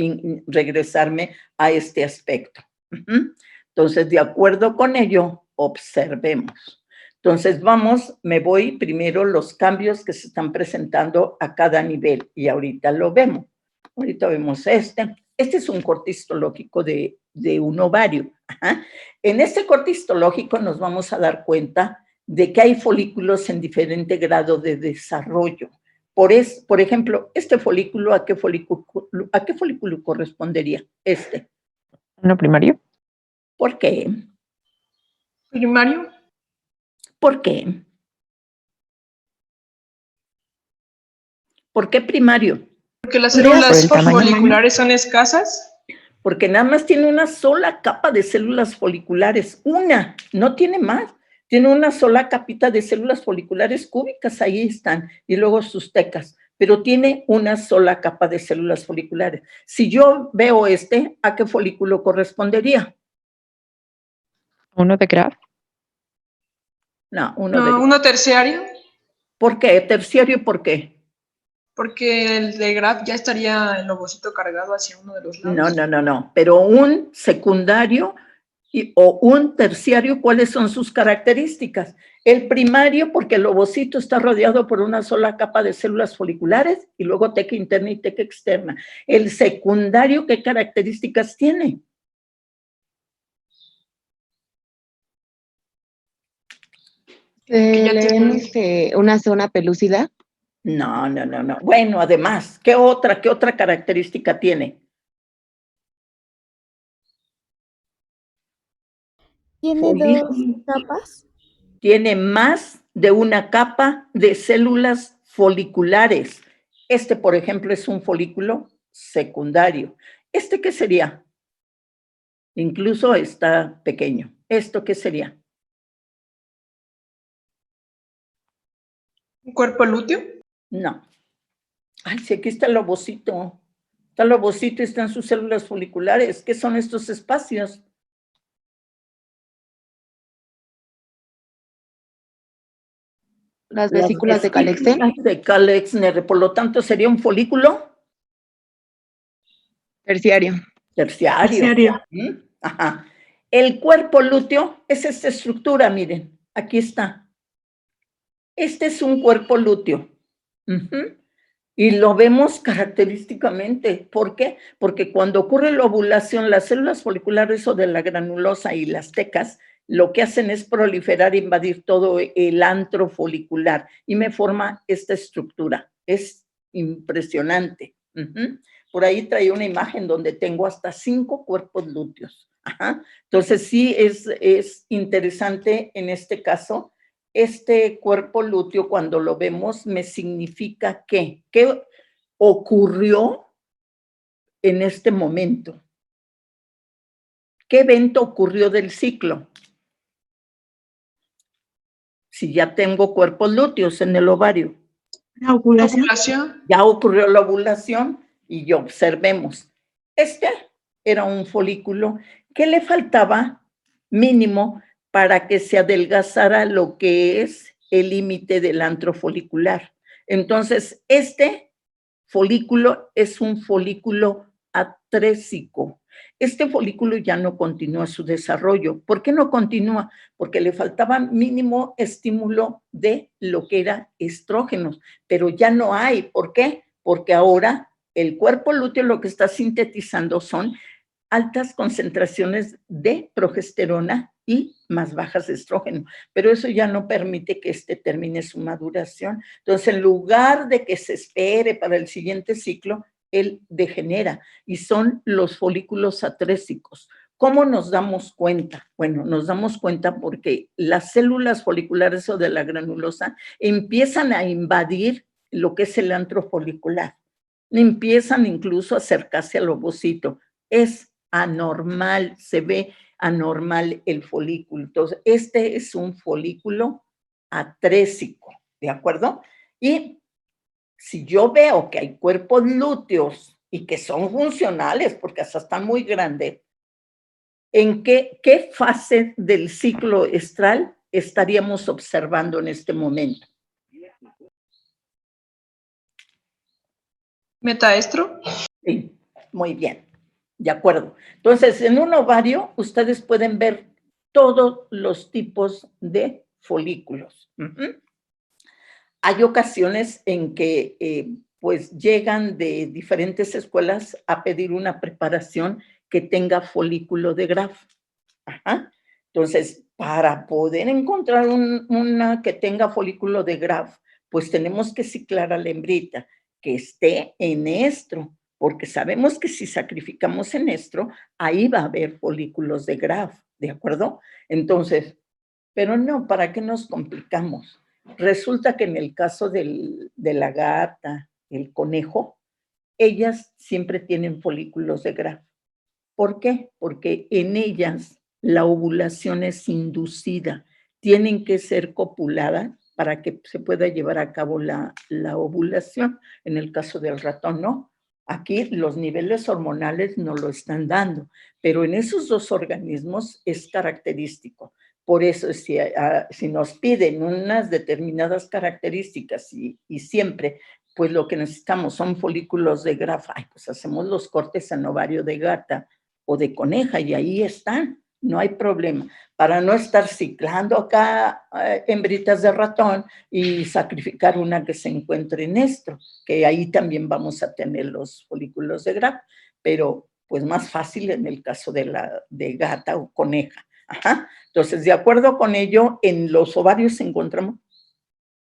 S1: regresarme a este aspecto. Entonces, de acuerdo con ello, observemos. Entonces, me voy primero los cambios que se están presentando a cada nivel y ahorita lo vemos. Ahorita vemos este. Este es un corte histológico de un ovario. En este corte histológico nos vamos a dar cuenta de que hay folículos en diferente grado de desarrollo. Por ejemplo, este folículo, ¿a qué folículo correspondería? Este.
S4: ¿No primario?
S1: ¿Por qué?
S2: ¿Primario?
S1: ¿Por qué? ¿Por qué primario?
S2: Porque las células foliculares son escasas.
S1: Porque nada más tiene una sola capa de células foliculares, una, no tiene más. Tiene una sola capita de células foliculares cúbicas, ahí están, y luego sus tecas, pero tiene una sola capa de células foliculares. Si yo veo ¿a qué folículo correspondería?
S4: ¿Uno de Graf?
S1: No,
S2: uno terciario.
S1: ¿Por qué? ¿Terciario por qué?
S2: Porque el de Graf ya estaría el ovocito cargado hacia uno de los lados.
S1: No, pero un secundario o un terciario, ¿cuáles son sus características? El primario, porque el ovocito está rodeado por una sola capa de células foliculares y luego teca interna y teca externa. El secundario, ¿qué características tiene?
S5: ¿Le ven una zona pelúcida?
S1: No. Bueno, además, ¿qué otra característica tiene?
S6: ¿Tiene dos capas?
S1: Tiene más de una capa de células foliculares. Por ejemplo, es un folículo secundario. ¿Qué sería? Incluso está pequeño. ¿Esto qué sería?
S2: ¿Un cuerpo lúteo?
S1: No. Ay, si aquí está el ovocito. Está el ovocito y están sus células foliculares. ¿Qué son estos espacios?
S5: Las vesículas de Calexen.
S1: De Calexner, por lo tanto, ¿sería un folículo?
S5: Terciario.
S2: Terciario.
S1: Ajá. El cuerpo lúteo es esta estructura, miren, aquí está. Este es un cuerpo lúteo. Y lo vemos característicamente. ¿Por qué? Porque cuando ocurre la ovulación, las células foliculares o de la granulosa y las tecas, lo que hacen es proliferar e invadir todo el antro folicular y me forma esta estructura. Es impresionante. Por ahí trae una imagen donde tengo hasta 5 cuerpos lúteos. Ajá. Entonces sí es interesante en este caso. Este cuerpo lúteo, cuando lo vemos, me significa ¿qué ocurrió en este momento? ¿Qué evento ocurrió del ciclo? Si ya tengo cuerpos lúteos en el ovario.
S3: La ovulación.
S2: Ovulación.
S1: Ya ocurrió la ovulación y observemos. Este era un folículo que le faltaba mínimo para que se adelgazara lo que es el límite del antro folicular. Entonces, este folículo es un folículo atrésico. Este folículo ya no continúa su desarrollo. ¿Por qué no continúa? Porque le faltaba mínimo estímulo de lo que era estrógenos, pero ya no hay. ¿Por qué? Porque ahora el cuerpo lúteo lo que está sintetizando son altas concentraciones de progesterona y más bajas de estrógeno, pero eso ya no permite que termine su maduración. Entonces, en lugar de que se espere para el siguiente ciclo, él degenera y son los folículos atrésicos. ¿Cómo nos damos cuenta? Bueno, nos damos cuenta porque las células foliculares o de la granulosa empiezan a invadir lo que es el antro folicular. Empiezan incluso a acercarse al ovocito. Es anormal, se ve anormal el folículo. Entonces, este es un folículo atrésico, ¿de acuerdo? Y si yo veo que hay cuerpos lúteos y que son funcionales, porque hasta están muy grandes, ¿en qué fase del ciclo estral estaríamos observando en este momento?
S2: Metaestro.
S1: Sí, muy bien. De acuerdo. Entonces, en un ovario, ustedes pueden ver todos los tipos de folículos. Hay ocasiones en que, pues, llegan de diferentes escuelas a pedir una preparación que tenga folículo de Graf. Ajá. Entonces, para poder encontrar una que tenga folículo de Graf, pues tenemos que ciclar a la hembrita, que esté en estro, porque sabemos que si sacrificamos en estro, ahí va a haber folículos de Graf, ¿de acuerdo? Entonces, pero no, ¿para qué nos complicamos? Resulta que en el caso de la gata, el conejo, ellas siempre tienen folículos de Graf. ¿Por qué? Porque en ellas la ovulación es inducida. Tienen que ser copuladas para que se pueda llevar a cabo la ovulación. En el caso del ratón, no. Aquí los niveles hormonales no lo están dando, pero en esos dos organismos es característico. Por eso, si nos piden unas determinadas características y siempre, pues lo que necesitamos son folículos de Graf, pues hacemos los cortes en ovario de gata o de coneja y ahí están, no hay problema. Para no estar ciclando acá hembritas de ratón y sacrificar una que se encuentre en estro, que ahí también vamos a tener los folículos de Graf, pero pues más fácil en el caso de gata o coneja. Ajá. Entonces, de acuerdo con ello, en los ovarios encontramos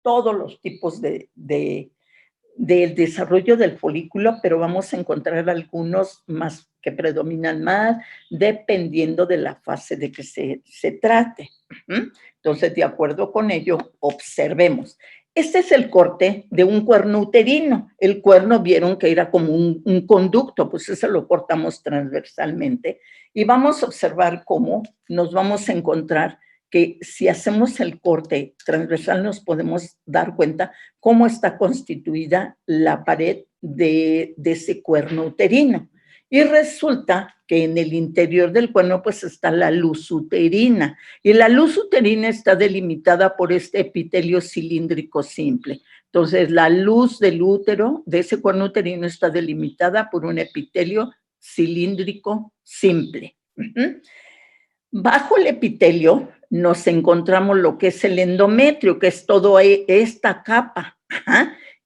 S1: todos los tipos del desarrollo del folículo, pero vamos a encontrar algunos más que predominan más dependiendo de la fase de que se trate. Entonces, de acuerdo con ello, observemos. Este es el corte de un cuerno uterino. El cuerno vieron que era como un conducto, pues ese lo cortamos transversalmente y vamos a observar cómo nos vamos a encontrar que si hacemos el corte transversal nos podemos dar cuenta cómo está constituida la pared de ese cuerno uterino. Y resulta que en el interior del cuerno pues está la luz uterina y la luz uterina está delimitada por este epitelio cilíndrico simple. Entonces la luz del útero, de ese cuerno uterino, está delimitada por un epitelio cilíndrico simple. Bajo el epitelio nos encontramos lo que es el endometrio, que es toda esta capa.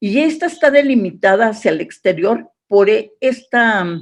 S1: Y esta está delimitada hacia el exterior por esta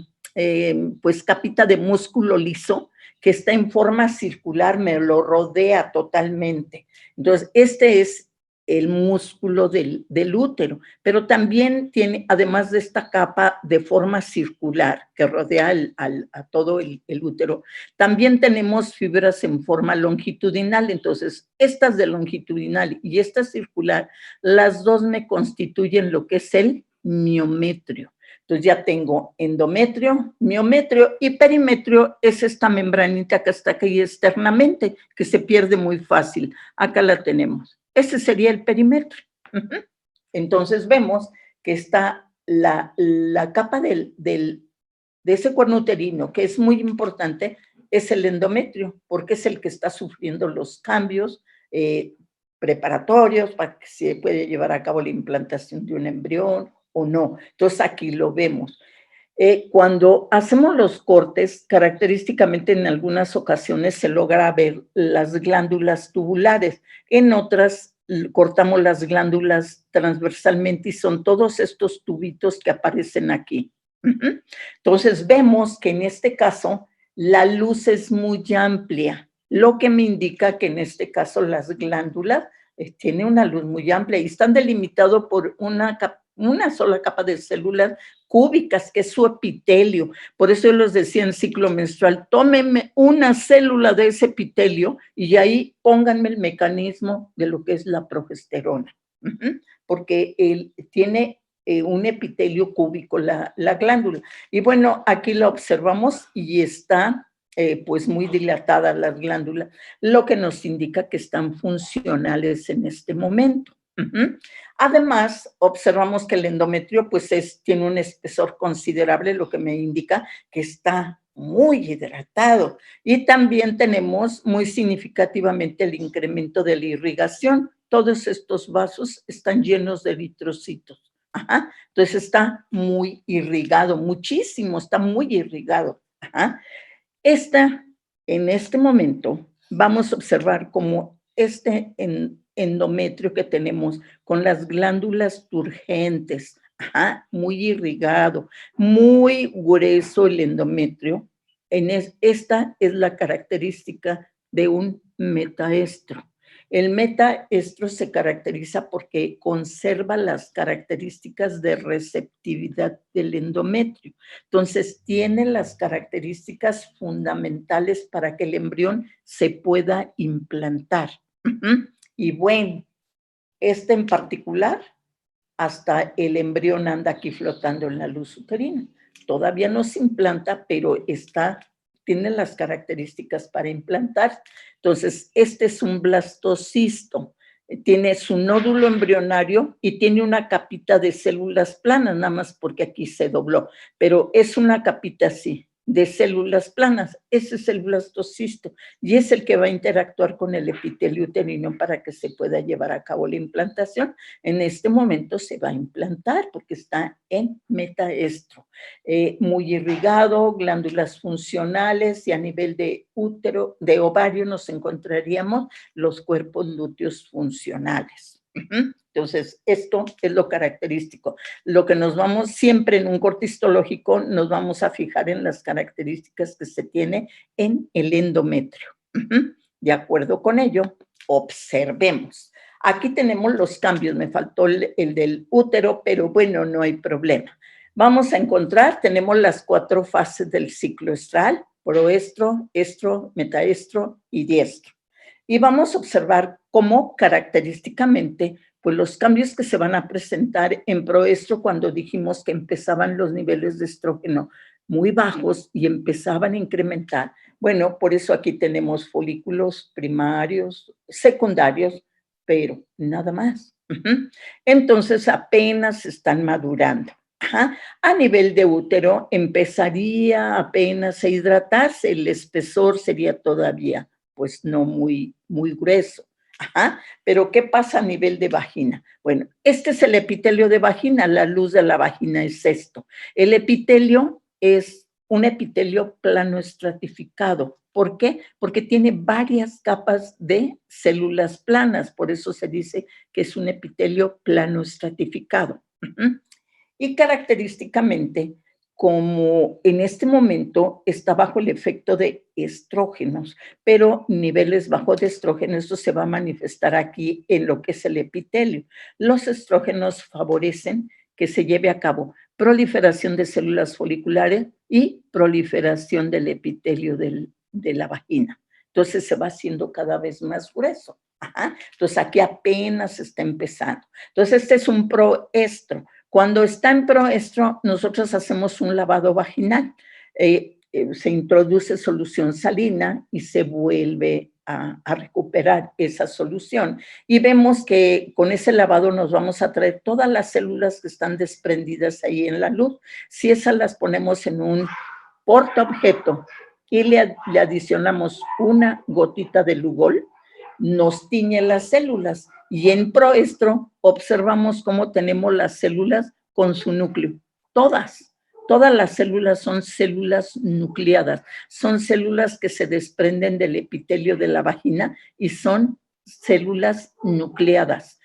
S1: pues capita de músculo liso que está en forma circular, me lo rodea totalmente. Entonces, este es el músculo del útero, pero también tiene, además de esta capa de forma circular que rodea a todo el útero, también tenemos fibras en forma longitudinal. Entonces, estas de longitudinal y esta circular, las dos me constituyen lo que es el miometrio. Entonces ya tengo endometrio, miometrio y perimetrio, es esta membranita que está aquí externamente, que se pierde muy fácil. Acá la tenemos. Ese sería el perimetrio. Entonces vemos que está la capa de ese cuerno uterino, que es muy importante, es el endometrio, porque es el que está sufriendo los cambios preparatorios para que se pueda llevar a cabo la implantación de un embrión o no. Entonces aquí lo vemos. Cuando hacemos los cortes, característicamente en algunas ocasiones se logra ver las glándulas tubulares, en otras cortamos las glándulas transversalmente y son todos estos tubitos que aparecen aquí. Entonces vemos que en este caso la luz es muy amplia, lo que me indica que en este caso las glándulas tienen una luz muy amplia y están delimitados por una sola capa de células cúbicas, que es su epitelio. Por eso yo les decía en ciclo menstrual, tómenme una célula de ese epitelio y ahí pónganme el mecanismo de lo que es la progesterona, porque él tiene un epitelio cúbico, la glándula. Y bueno, aquí la observamos y está pues muy dilatada las glándulas, lo que nos indica que están funcionales en este momento. Además, observamos que el endometrio pues tiene un espesor considerable, lo que me indica que está muy hidratado. Y también tenemos muy significativamente el incremento de la irrigación. Todos estos vasos están llenos de eritrocitos. Entonces está muy irrigado, muchísimo, está muy irrigado. En este momento vamos a observar cómo este endometrio que tenemos con las glándulas turgentes, muy irrigado, muy grueso el endometrio, esta es la característica de un metaestro. El metaestro se caracteriza porque conserva las características de receptividad del endometrio. Entonces, tiene las características fundamentales para que el embrión se pueda implantar. Y bueno, este en particular, hasta el embrión anda aquí flotando en la luz uterina. Todavía no se implanta, pero tiene las características para implantar. Entonces, este es un blastocisto. Tiene su nódulo embrionario y tiene una capita de células planas, nada más porque aquí se dobló, pero es una capita así, de células planas. Ese es el blastocisto y es el que va a interactuar con el epitelio uterino para que se pueda llevar a cabo la implantación. En este momento se va a implantar porque está en metaestro, muy irrigado, glándulas funcionales, y a nivel de útero, de ovario, nos encontraríamos los cuerpos lúteos funcionales. Entonces, esto es lo característico. Lo que nos vamos siempre en un corte histológico, nos vamos a fijar en las características que se tiene en el endometrio. De acuerdo con ello, observemos. Aquí tenemos los cambios, me faltó el del útero, pero bueno, no hay problema. Vamos a encontrar, tenemos las 4 fases del ciclo estral: proestro, estro, metaestro y diestro. Y vamos a observar cómo característicamente pues los cambios que se van a presentar en proestro, cuando dijimos que empezaban los niveles de estrógeno muy bajos y empezaban a incrementar. Bueno, por eso aquí tenemos folículos primarios, secundarios, pero nada más. Entonces apenas están madurando. A nivel de útero empezaría apenas a hidratarse, el espesor sería todavía pues no muy grueso. Pero ¿qué pasa a nivel de vagina? Bueno, este es el epitelio de vagina, la luz de la vagina es esto. El epitelio es un epitelio plano estratificado. ¿Por qué? Porque tiene varias capas de células planas, por eso se dice que es un epitelio plano estratificado. Y característicamente, como en este momento está bajo el efecto de estrógenos, pero niveles bajos de estrógenos, esto se va a manifestar aquí en lo que es el epitelio. Los estrógenos favorecen que se lleve a cabo proliferación de células foliculares y proliferación del epitelio de la vagina. Entonces se va haciendo cada vez más grueso. Entonces aquí apenas está empezando. Entonces este es un proestro. Cuando está en proestro, nosotros hacemos un lavado vaginal. Se introduce solución salina y se vuelve a recuperar esa solución. Y vemos que con ese lavado nos vamos a traer todas las células que están desprendidas ahí en la luz. Si esas las ponemos en un portaobjeto y le adicionamos una gotita de Lugol, nos tiñe las células. Y en proestro observamos cómo tenemos las células con su núcleo. Todas las células son células nucleadas. Son células que se desprenden del epitelio de la vagina y son células nucleadas.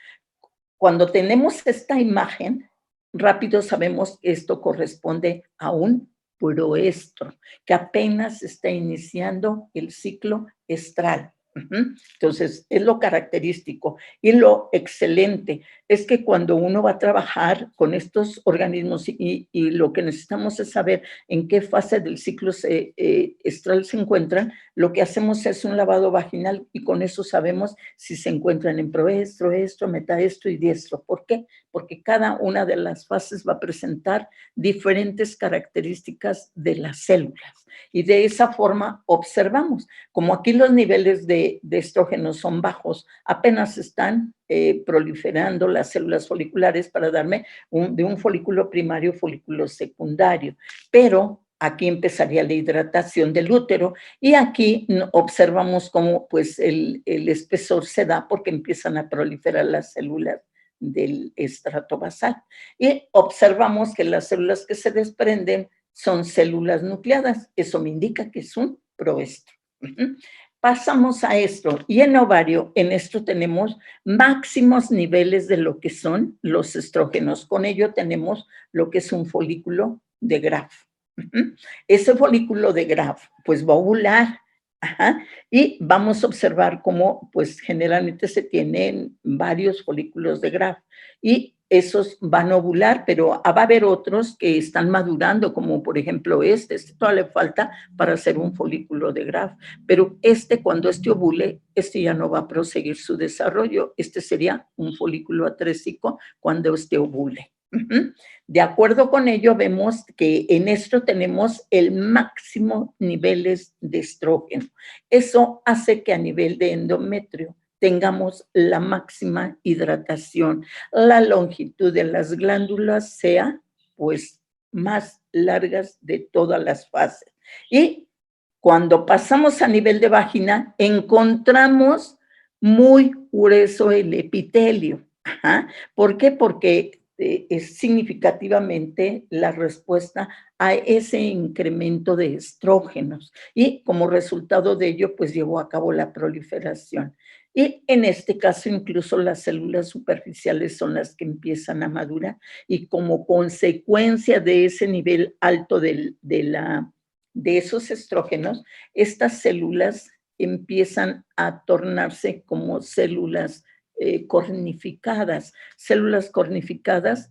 S1: Cuando tenemos esta imagen, rápido sabemos que esto corresponde a un proestro, que apenas está iniciando el ciclo estral. Entonces, es lo característico. Y lo excelente es que cuando uno va a trabajar con estos organismos y lo que necesitamos es saber en qué fase del ciclo estral se encuentran, lo que hacemos es un lavado vaginal y con eso sabemos si se encuentran en proestro, estro, metaestro y diestro. ¿Por qué? Porque cada una de las fases va a presentar diferentes características de las células. Y de esa forma observamos, como aquí los niveles de estrógenos son bajos, apenas están proliferando las células foliculares para darme de un folículo primario, folículo secundario. Pero aquí empezaría la hidratación del útero y aquí observamos cómo pues, el espesor se da porque empiezan a proliferar las células del estrato basal. Y observamos que las células que se desprenden son células nucleadas. Eso me indica que es un proestro. Pasamos a estro. Y en ovario, en esto tenemos máximos niveles de lo que son los estrógenos. Con ello tenemos lo que es un folículo de Graf. Ese folículo de Graf, pues va a ovular. Y vamos a observar cómo, pues generalmente se tienen varios folículos de Graf. Y esos van a ovular, pero va a haber otros que están madurando, como por ejemplo este todavía le falta para hacer un folículo de Graf, pero cuando ovule, ya no va a proseguir su desarrollo, sería un folículo atrésico cuando ovule. De acuerdo con ello, vemos que en esto tenemos el máximo niveles de estrógeno. Eso hace que a nivel de endometrio tengamos la máxima hidratación, la longitud de las glándulas sea pues más largas de todas las fases. Y cuando pasamos a nivel de vagina, encontramos muy grueso el epitelio. ¿Por qué? Porque es significativamente la respuesta a ese incremento de estrógenos y como resultado de ello, pues llevó a cabo la proliferación. Y en este caso, incluso las células superficiales son las que empiezan a madurar y como consecuencia de ese nivel alto de esos estrógenos, estas células empiezan a tornarse como células cornificadas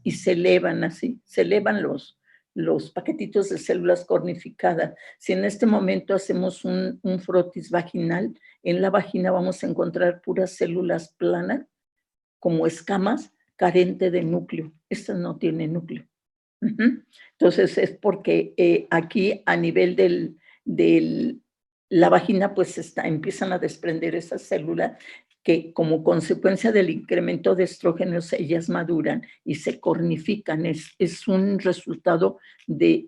S1: y se elevan así, se elevan los paquetitos de células cornificadas. Si en este momento hacemos un frotis vaginal, en la vagina vamos a encontrar puras células planas, como escamas, carente de núcleo. Estas no tienen núcleo. Entonces es porque aquí a nivel de la vagina pues empiezan a desprender esas células que como consecuencia del incremento de estrógenos ellas maduran y se cornifican. Es un resultado de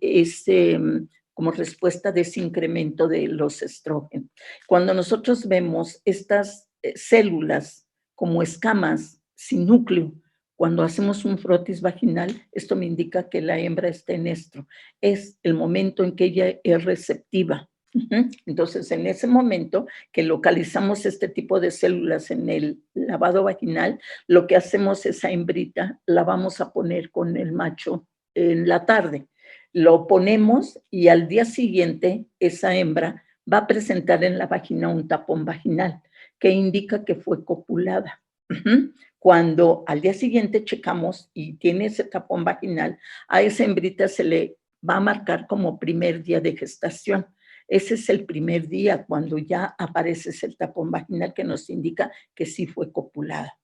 S1: como respuesta de ese incremento de los estrógenos. Cuando nosotros vemos estas células como escamas sin núcleo, cuando hacemos un frotis vaginal, esto me indica que la hembra está en estro. Es el momento en que ella es receptiva Entonces, en ese momento que localizamos este tipo de células en el lavado vaginal, lo que hacemos es a hembrita, la vamos a poner con el macho en la tarde. Lo ponemos y al día siguiente esa hembra va a presentar en la vagina un tapón vaginal que indica que fue copulada. Cuando al día siguiente checamos y tiene ese tapón vaginal, a esa hembrita se le va a marcar como primer día de gestación. Ese es el primer día cuando ya aparece ese tapón vaginal que nos indica que sí fue copulada.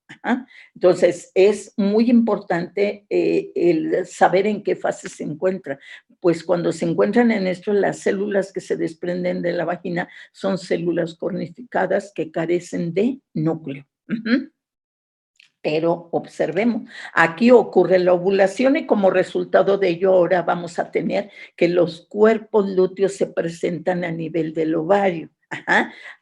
S1: Entonces, es muy importante el saber en qué fase se encuentra. Pues cuando se encuentran en esto, las células que se desprenden de la vagina son células cornificadas que carecen de núcleo. Pero observemos, aquí ocurre la ovulación y como resultado de ello ahora vamos a tener que los cuerpos lúteos se presentan a nivel del ovario.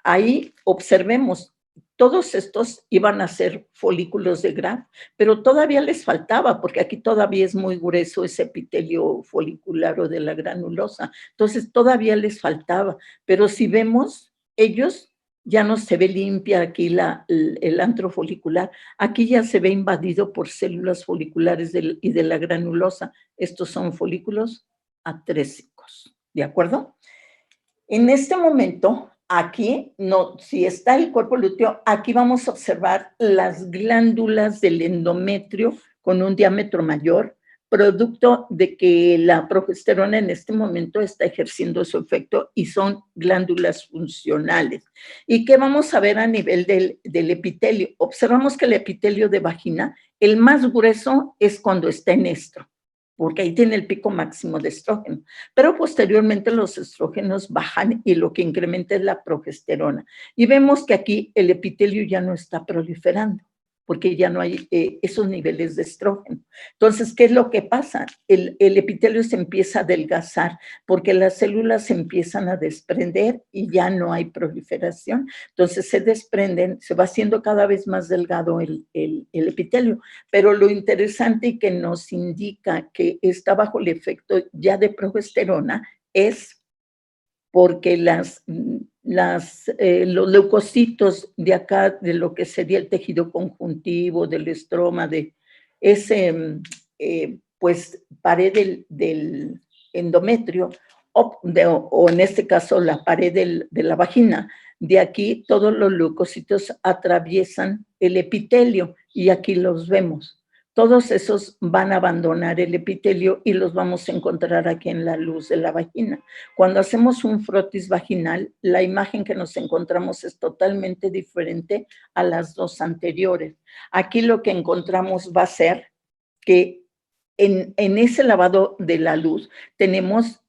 S1: Ahí observemos, todos estos iban a ser folículos de Graf, pero todavía les faltaba, porque aquí todavía es muy grueso ese epitelio folicular o de la granulosa, entonces todavía les faltaba, pero si vemos, ellos ya no se ve limpia aquí el antro folicular. Aquí ya se ve invadido por células foliculares y de la granulosa. Estos son folículos atrésicos, ¿de acuerdo? En este momento, aquí, no, si está el cuerpo lúteo, aquí vamos a observar las glándulas del endometrio con un diámetro mayor, producto de que la progesterona en este momento está ejerciendo su efecto y son glándulas funcionales. ¿Y qué vamos a ver a nivel del epitelio? Observamos que el epitelio de vagina, el más grueso es cuando está en estro, porque ahí tiene el pico máximo de estrógeno, pero posteriormente los estrógenos bajan y lo que incrementa es la progesterona. Y vemos que aquí el epitelio ya no está proliferando, porque ya no hay esos niveles de estrógeno. Entonces, ¿qué es lo que pasa? El epitelio se empieza a adelgazar porque las células se empiezan a desprender y ya no hay proliferación. Entonces, se desprenden, se va haciendo cada vez más delgado el epitelio. Pero lo interesante y que nos indica que está bajo el efecto ya de progesterona es porque los leucocitos de acá, de lo que sería el tejido conjuntivo, del estroma, de ese, pues, pared del endometrio, o en este caso la pared de la vagina, de aquí todos los leucocitos atraviesan el epitelio y aquí los vemos. Todos esos van a abandonar el epitelio y los vamos a encontrar aquí en la luz de la vagina. Cuando hacemos un frotis vaginal, la imagen que nos encontramos es totalmente diferente a las dos anteriores. Aquí lo que encontramos va a ser que en ese lavado de la luz tenemos,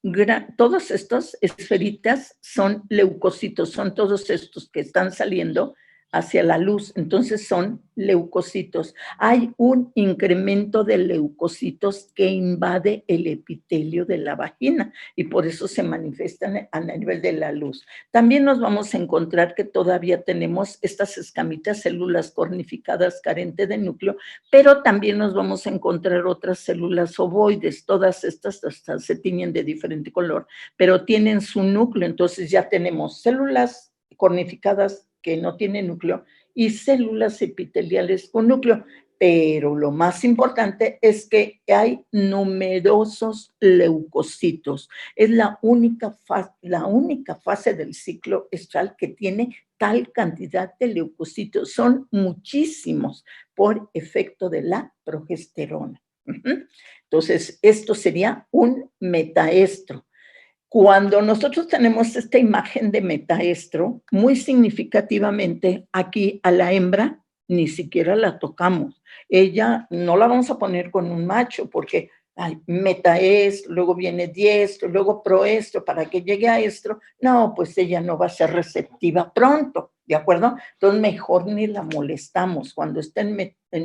S1: todas estas esferitas son leucocitos, son todos estos que están saliendo hacia la luz, entonces son leucocitos. Hay un incremento de leucocitos que invade el epitelio de la vagina y por eso se manifiestan a nivel de la luz. También nos vamos a encontrar que todavía tenemos estas escamitas, células cornificadas carentes de núcleo, pero también nos vamos a encontrar otras células ovoides, todas estas hasta se tiñen de diferente color, pero tienen su núcleo, entonces ya tenemos células cornificadas que no tienen núcleo y células epiteliales con núcleo, pero lo más importante es que hay numerosos leucocitos. Es la única fase del ciclo estral que tiene tal cantidad de leucocitos. Son muchísimos por efecto de la progesterona. Entonces, esto sería un metaestro. Cuando nosotros tenemos esta imagen de metaestro, muy significativamente aquí a la hembra ni siquiera la tocamos. Ella no la vamos a poner con un macho porque hay metaestro, luego viene diestro, luego proestro, para que llegue a estro. No, pues ella no va a ser receptiva pronto, ¿de acuerdo? Entonces mejor ni la molestamos. Cuando está en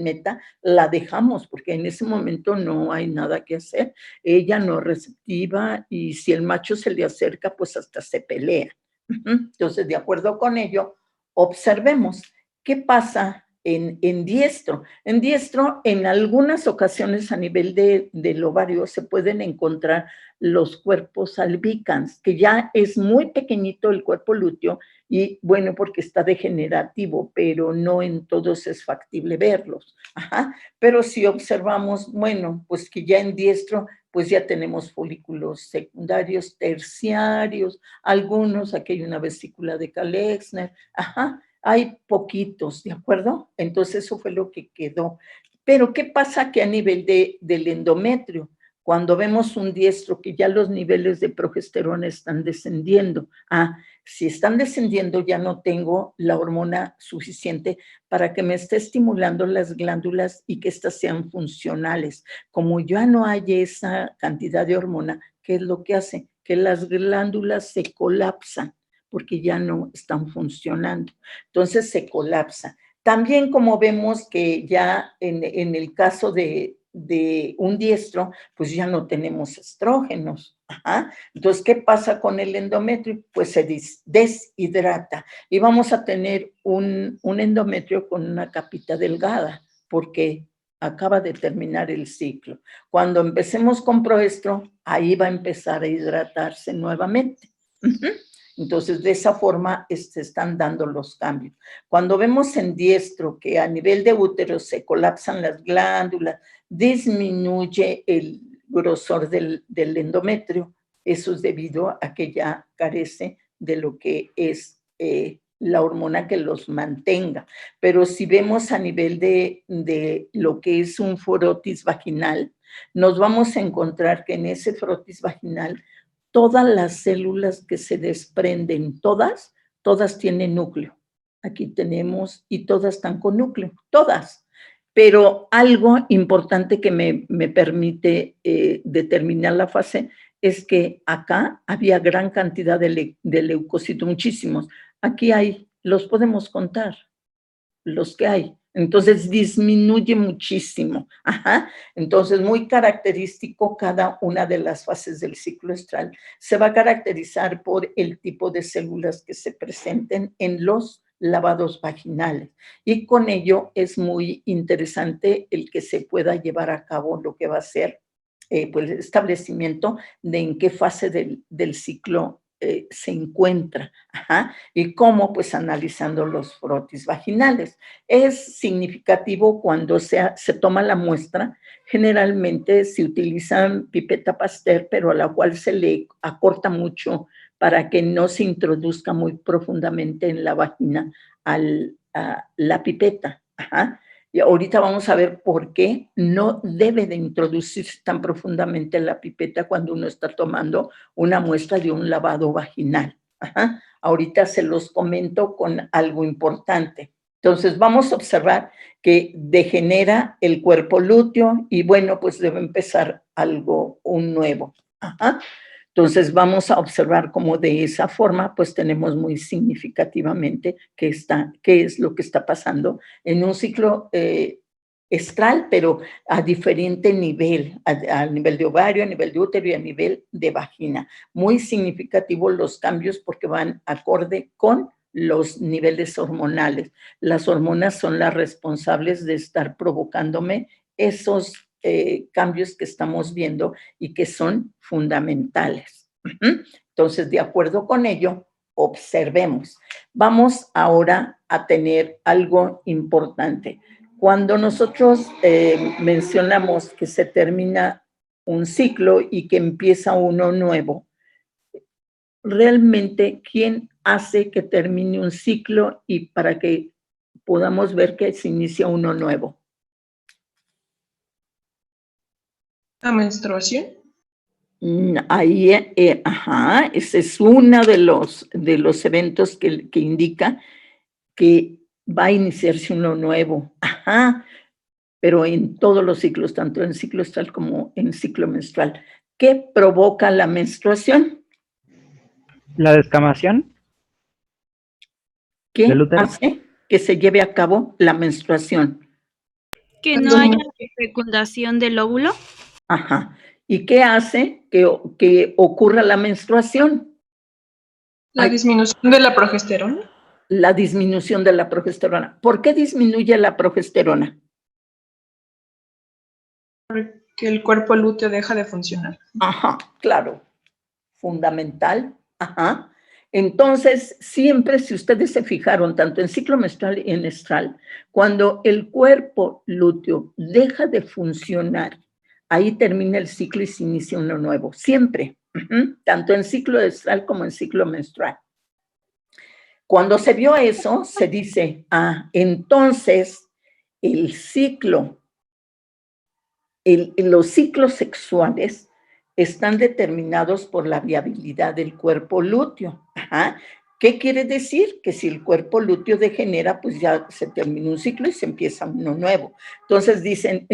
S1: meta, la dejamos porque en ese momento no hay nada que hacer. Ella no es receptiva y si el macho se le acerca, pues hasta se pelea. Entonces, de acuerdo con ello, observemos qué pasa en diestro. En diestro, en algunas ocasiones a nivel del ovario se pueden encontrar los cuerpos albicans, que ya es muy pequeñito el cuerpo lúteo y bueno, porque está degenerativo, pero no en todos es factible verlos. Ajá. Pero si observamos, bueno, pues que ya en diestro, pues ya tenemos folículos secundarios, terciarios, algunos, aquí hay una vesícula de Kalexner, ajá, hay poquitos, ¿de acuerdo? Entonces eso fue lo que quedó. Pero ¿qué pasa que a nivel del endometrio? Cuando vemos un diestro que ya los niveles de progesterona están descendiendo, si están descendiendo ya no tengo la hormona suficiente para que me esté estimulando las glándulas y que éstas sean funcionales. Como ya no hay esa cantidad de hormona, ¿qué es lo que hace? Que las glándulas se colapsan porque ya no están funcionando. Entonces se colapsa. También como vemos que ya en el caso de un diestro, pues ya no tenemos estrógenos. Ajá. Entonces, ¿qué pasa con el endometrio? Pues se deshidrata y vamos a tener un endometrio con una capita delgada, porque acaba de terminar el ciclo. Cuando empecemos con proestro, ahí va a empezar a hidratarse nuevamente. Entonces, de esa forma se están dando los cambios. Cuando vemos en diestro que a nivel de útero se colapsan las glándulas, disminuye el grosor del endometrio, eso es debido a que ya carece de lo que es la hormona que los mantenga. Pero si vemos a nivel de lo que es un frotis vaginal, nos vamos a encontrar que en ese frotis vaginal todas las células que se desprenden, todas tienen núcleo. Aquí tenemos, y todas están con núcleo, todas. Pero algo importante que me permite determinar la fase es que acá había gran cantidad de leucocitos, muchísimos. Aquí hay, los podemos contar, los que hay. Entonces disminuye muchísimo. Ajá. Entonces, muy característico cada una de las fases del ciclo estral. Se va a caracterizar por el tipo de células que se presenten en los lavados vaginales. Y con ello es muy interesante el que se pueda llevar a cabo lo que va a ser pues, el establecimiento de en qué fase del ciclo se encuentra. Ajá. Y cómo, pues analizando los frotis vaginales. Es significativo cuando se toma la muestra, generalmente se utilizan pipeta Pasteur, pero a la cual se le acorta mucho para que no se introduzca muy profundamente en la vagina a la pipeta. Ajá. Y ahorita vamos a ver por qué no debe de introducirse tan profundamente la pipeta cuando uno está tomando una muestra de un lavado vaginal. Ajá. Ahorita se los comento con algo importante. Entonces vamos a observar que degenera el cuerpo lúteo y bueno, pues debe empezar un nuevo. Ajá. Entonces vamos a observar cómo de esa forma pues tenemos muy significativamente qué es lo que está pasando en un ciclo estral, pero a diferente nivel, a nivel de ovario, a nivel de útero y a nivel de vagina. Muy significativos los cambios porque van acorde con los niveles hormonales. Las hormonas son las responsables de estar provocándome esos cambios que estamos viendo y que son fundamentales. Entonces, de acuerdo con ello, observemos. Vamos ahora a tener algo importante. Cuando nosotros mencionamos que se termina un ciclo y que empieza uno nuevo, realmente, ¿quién hace que termine un ciclo y para que podamos ver que se inicia uno nuevo?
S2: ¿La menstruación?
S1: Ahí, ajá, ese es uno de los eventos que indica que va a iniciarse uno nuevo. Ajá, pero en todos los ciclos, tanto en ciclo estral como en ciclo menstrual. ¿Qué provoca la menstruación?
S7: La descamación.
S1: ¿Qué
S7: del útero.
S1: hace que se lleve a cabo la menstruación?
S8: Que no haya fecundación del óvulo.
S1: Ajá. ¿Y qué hace que ocurra la menstruación?
S2: La disminución de la progesterona.
S1: la disminución de la progesterona. ¿Por qué disminuye la progesterona?
S2: Que el cuerpo lúteo deja de funcionar.
S1: Ajá, claro, fundamental. Ajá. Entonces, siempre, si ustedes se fijaron, tanto en ciclo menstrual y en estral, cuando el cuerpo lúteo deja de funcionar, ahí termina el ciclo y se inicia uno nuevo, siempre, tanto en ciclo estral como en ciclo menstrual. Cuando se vio eso, se dice, entonces el ciclo, los ciclos sexuales están determinados por la viabilidad del cuerpo lúteo. Ajá. ¿Qué quiere decir? Que si el cuerpo lúteo degenera, pues ya se termina un ciclo y se empieza uno nuevo. Entonces dicen,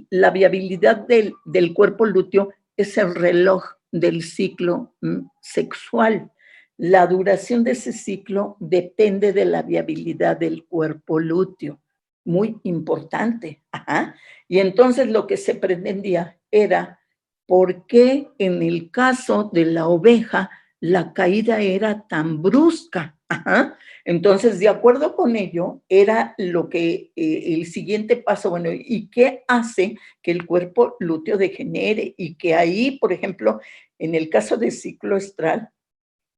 S1: la viabilidad del cuerpo lúteo es el reloj del ciclo sexual. La duración de ese ciclo depende de la viabilidad del cuerpo lúteo. Muy importante. Ajá. Y entonces lo que se pretendía era por qué en el caso de la oveja la caída era tan brusca. Ajá. Entonces, de acuerdo con ello, era lo que el siguiente paso, bueno, ¿y qué hace que el cuerpo lúteo degenere? Y que ahí, por ejemplo, en el caso de ciclo estral,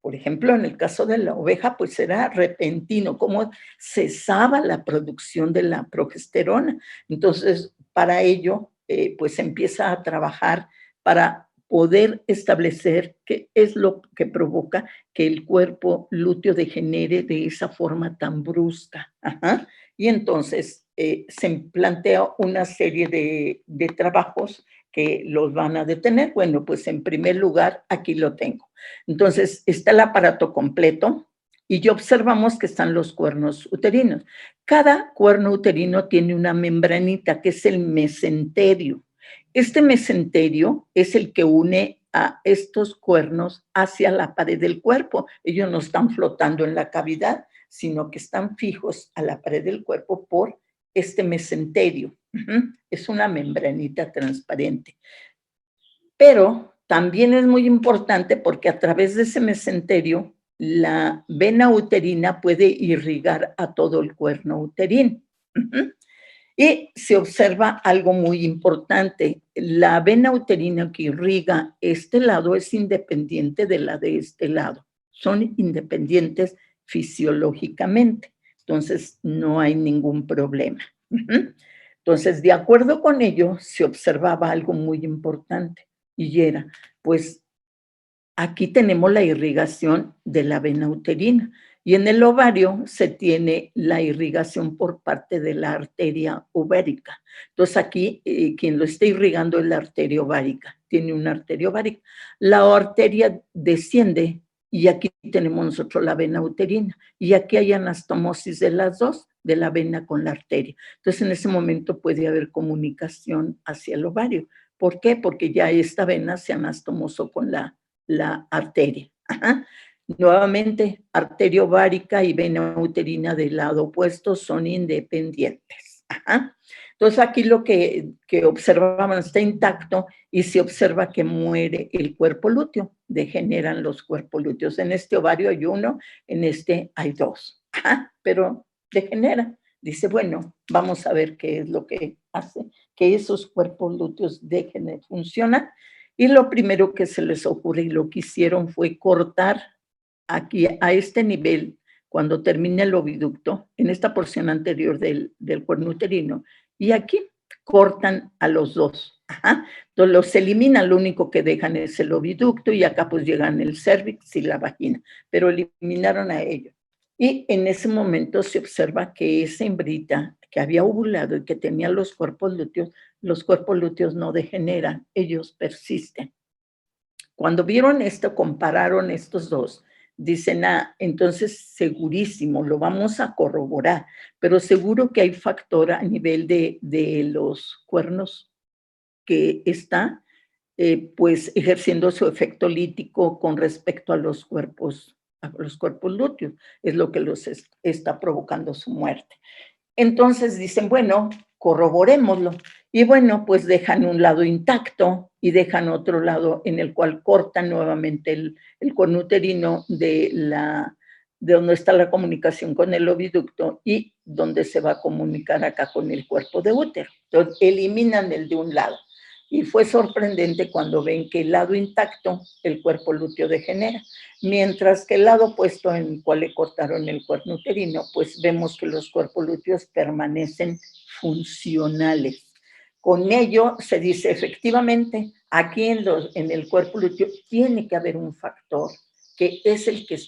S1: por ejemplo, en el caso de la oveja, pues era repentino, cómo cesaba la producción de la progesterona. Entonces, para ello, pues empieza a trabajar para poder establecer qué es lo que provoca que el cuerpo lúteo degenere de esa forma tan brusca. Ajá. Y entonces se plantea una serie de trabajos que los van a detener. Bueno, pues en primer lugar, aquí lo tengo. Entonces, está el aparato completo y ya observamos que están los cuernos uterinos. Cada cuerno uterino tiene una membranita que es el mesenterio. Este mesenterio es el que une a estos cuernos hacia la pared del cuerpo. Ellos no están flotando en la cavidad, sino que están fijos a la pared del cuerpo por este mesenterio. Es una membranita transparente. Pero también es muy importante porque a través de ese mesenterio la vena uterina puede irrigar a todo el cuerno uterino. Y se observa algo muy importante. La vena uterina que irriga este lado es independiente de la de este lado. Son independientes fisiológicamente. Entonces, no hay ningún problema. Entonces, de acuerdo con ello, se observaba algo muy importante. Y era, pues, aquí tenemos la irrigación de la vena uterina. Y en el ovario se tiene la irrigación por parte de la arteria ovárica. Entonces aquí quien lo está irrigando es la arteria ovárica, tiene una arteria ovárica. La arteria desciende y aquí tenemos nosotros la vena uterina. Y aquí hay anastomosis de las dos, de la vena con la arteria. Entonces en ese momento puede haber comunicación hacia el ovario. ¿Por qué? Porque ya esta vena se anastomosó con la arteria. Ajá. Nuevamente, arteria ovárica y vena uterina del lado opuesto son independientes. Ajá. Entonces, aquí lo que observaban está intacto y se observa que muere el cuerpo lúteo, degeneran los cuerpos lúteos. En este ovario hay uno, en este hay dos. Ajá. Pero degenera. Dice, bueno, vamos a ver qué es lo que hace que esos cuerpos lúteos dejen de funcionar. Y lo primero que se les ocurre y lo que hicieron fue cortar aquí a este nivel, cuando termina el oviducto, en esta porción anterior del cuerno uterino, y aquí cortan a los dos. Ajá. Entonces los eliminan, lo único que dejan es el oviducto y acá pues llegan el cérvix y la vagina, pero eliminaron a ellos. Y en ese momento se observa que esa hembrita que había ovulado y que tenía los cuerpos lúteos no degeneran, ellos persisten. Cuando vieron esto, compararon estos dos, dicen, entonces segurísimo, lo vamos a corroborar, pero seguro que hay factor a nivel de los cuernos que está pues ejerciendo su efecto lítico con respecto a los cuerpos lúteos, es lo que los está provocando su muerte. Entonces dicen, bueno, corroborémoslo. Y bueno, pues dejan un lado intacto y dejan otro lado en el cual cortan nuevamente el cuerno uterino de de donde está la comunicación con el oviducto y donde se va a comunicar acá con el cuerpo de útero. Entonces, eliminan el de un lado. Y fue sorprendente cuando ven que el lado intacto, el cuerpo lúteo degenera, mientras que el lado opuesto en el cual le cortaron el cuerno uterino, pues vemos que los cuerpos lúteos permanecen funcionales. Con ello se dice, efectivamente, aquí en el cuerpo lúteo tiene que haber un factor que es el que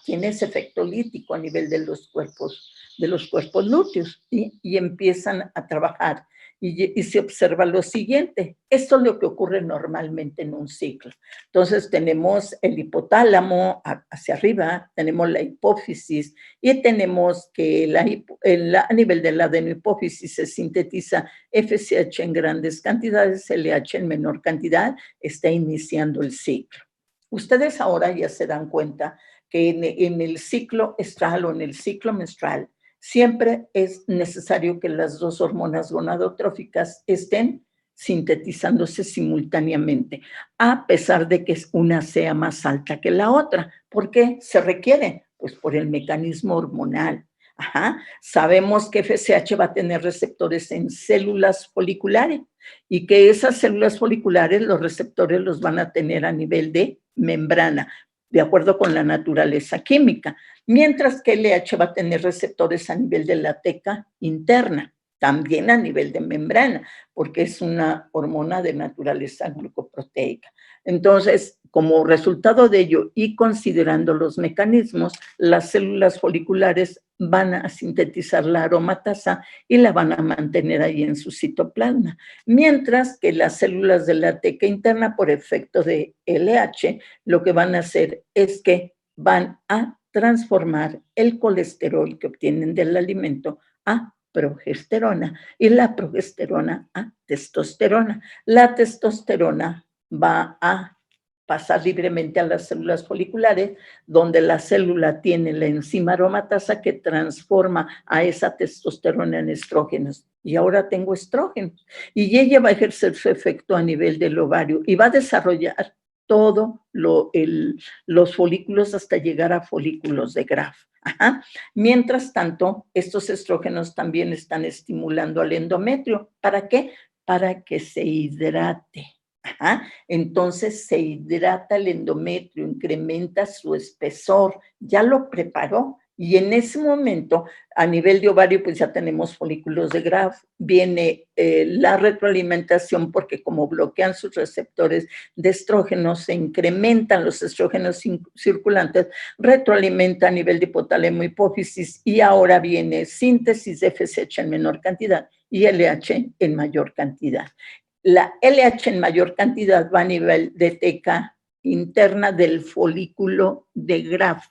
S1: tiene ese efecto lítico a nivel de los cuerpos lúteos, y empiezan a trabajar. Y se observa lo siguiente, esto es lo que ocurre normalmente en un ciclo. Entonces tenemos el hipotálamo hacia arriba, tenemos la hipófisis y tenemos que a nivel de la adenohipófisis se sintetiza FSH en grandes cantidades, LH en menor cantidad, está iniciando el ciclo. Ustedes ahora ya se dan cuenta que en el ciclo estral o en el ciclo menstrual siempre es necesario que las dos hormonas gonadotróficas estén sintetizándose simultáneamente, a pesar de que una sea más alta que la otra. ¿Por qué se requiere? Pues por el mecanismo hormonal. Sabemos que FSH va a tener receptores en células foliculares y que esas células foliculares, los receptores los van a tener a nivel de membrana, de acuerdo con la naturaleza química, mientras que LH va a tener receptores a nivel de la teca interna, también a nivel de membrana, porque es una hormona de naturaleza glucoproteica. Entonces, como resultado de ello y considerando los mecanismos, las células foliculares van a sintetizar la aromatasa y la van a mantener ahí en su citoplasma, mientras que las células de la teca interna, por efecto de LH, lo que van a hacer es que van a transformar el colesterol que obtienen del alimento a progesterona y la progesterona a testosterona. La testosterona va a pasar libremente a las células foliculares, donde la célula tiene la enzima aromatasa que transforma a esa testosterona en estrógenos. Y ahora tengo estrógenos. Y ella va a ejercer su efecto a nivel del ovario y va a desarrollar todo los folículos hasta llegar a folículos de Graf. Mientras tanto, estos estrógenos también están estimulando al endometrio. ¿Para qué? Para que se hidrate. Entonces se hidrata el endometrio, incrementa su espesor, ya lo preparó. Y en ese momento, a nivel de ovario, pues ya tenemos folículos de Graf, viene la retroalimentación, porque como bloquean sus receptores de estrógenos, se incrementan los estrógenos circulantes, retroalimenta a nivel de hipotálamo hipófisis, y ahora viene síntesis de FSH en menor cantidad y LH en mayor cantidad. La LH en mayor cantidad va a nivel de teca interna del folículo de Graf,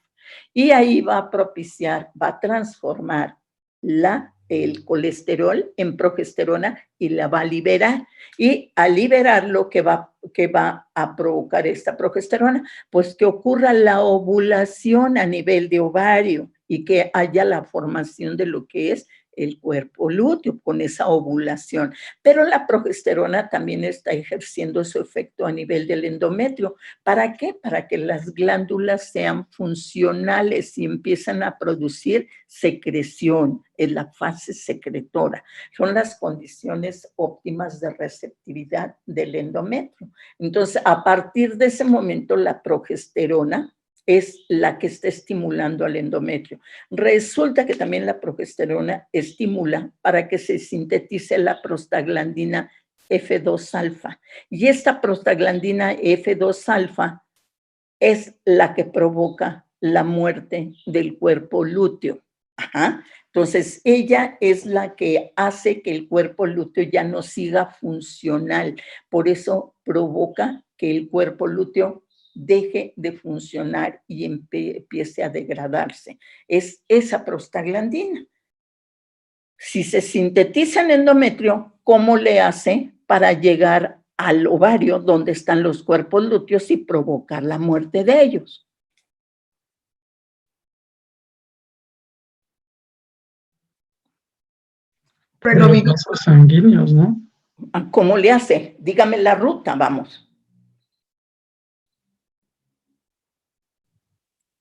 S1: y ahí va a propiciar, va a transformar el colesterol en progesterona y la va a liberar. Y al liberar lo que va a provocar esta progesterona, pues que ocurra la ovulación a nivel de ovario y que haya la formación de lo que es el cuerpo lúteo con esa ovulación. Pero la progesterona también está ejerciendo su efecto a nivel del endometrio. ¿Para qué? Para que las glándulas sean funcionales y empiezan a producir secreción, en la fase secretora. Son las condiciones óptimas de receptividad del endometrio. Entonces, a partir de ese momento, la progesterona es la que está estimulando al endometrio. Resulta que también la progesterona estimula para que se sintetice la prostaglandina F2-alfa. Y esta prostaglandina F2-alfa es la que provoca la muerte del cuerpo lúteo. Entonces, ella es la que hace que el cuerpo lúteo ya no siga funcional. Por eso provoca que el cuerpo lúteo deje de funcionar y empiece a degradarse. Es esa prostaglandina. Si se sintetiza en endometrio, ¿cómo le hace para llegar al ovario donde están los cuerpos lúteos y provocar la muerte de ellos?
S2: Los
S9: vasos sanguíneos, ¿no?
S1: ¿Cómo le hace? Dígame la ruta, vamos.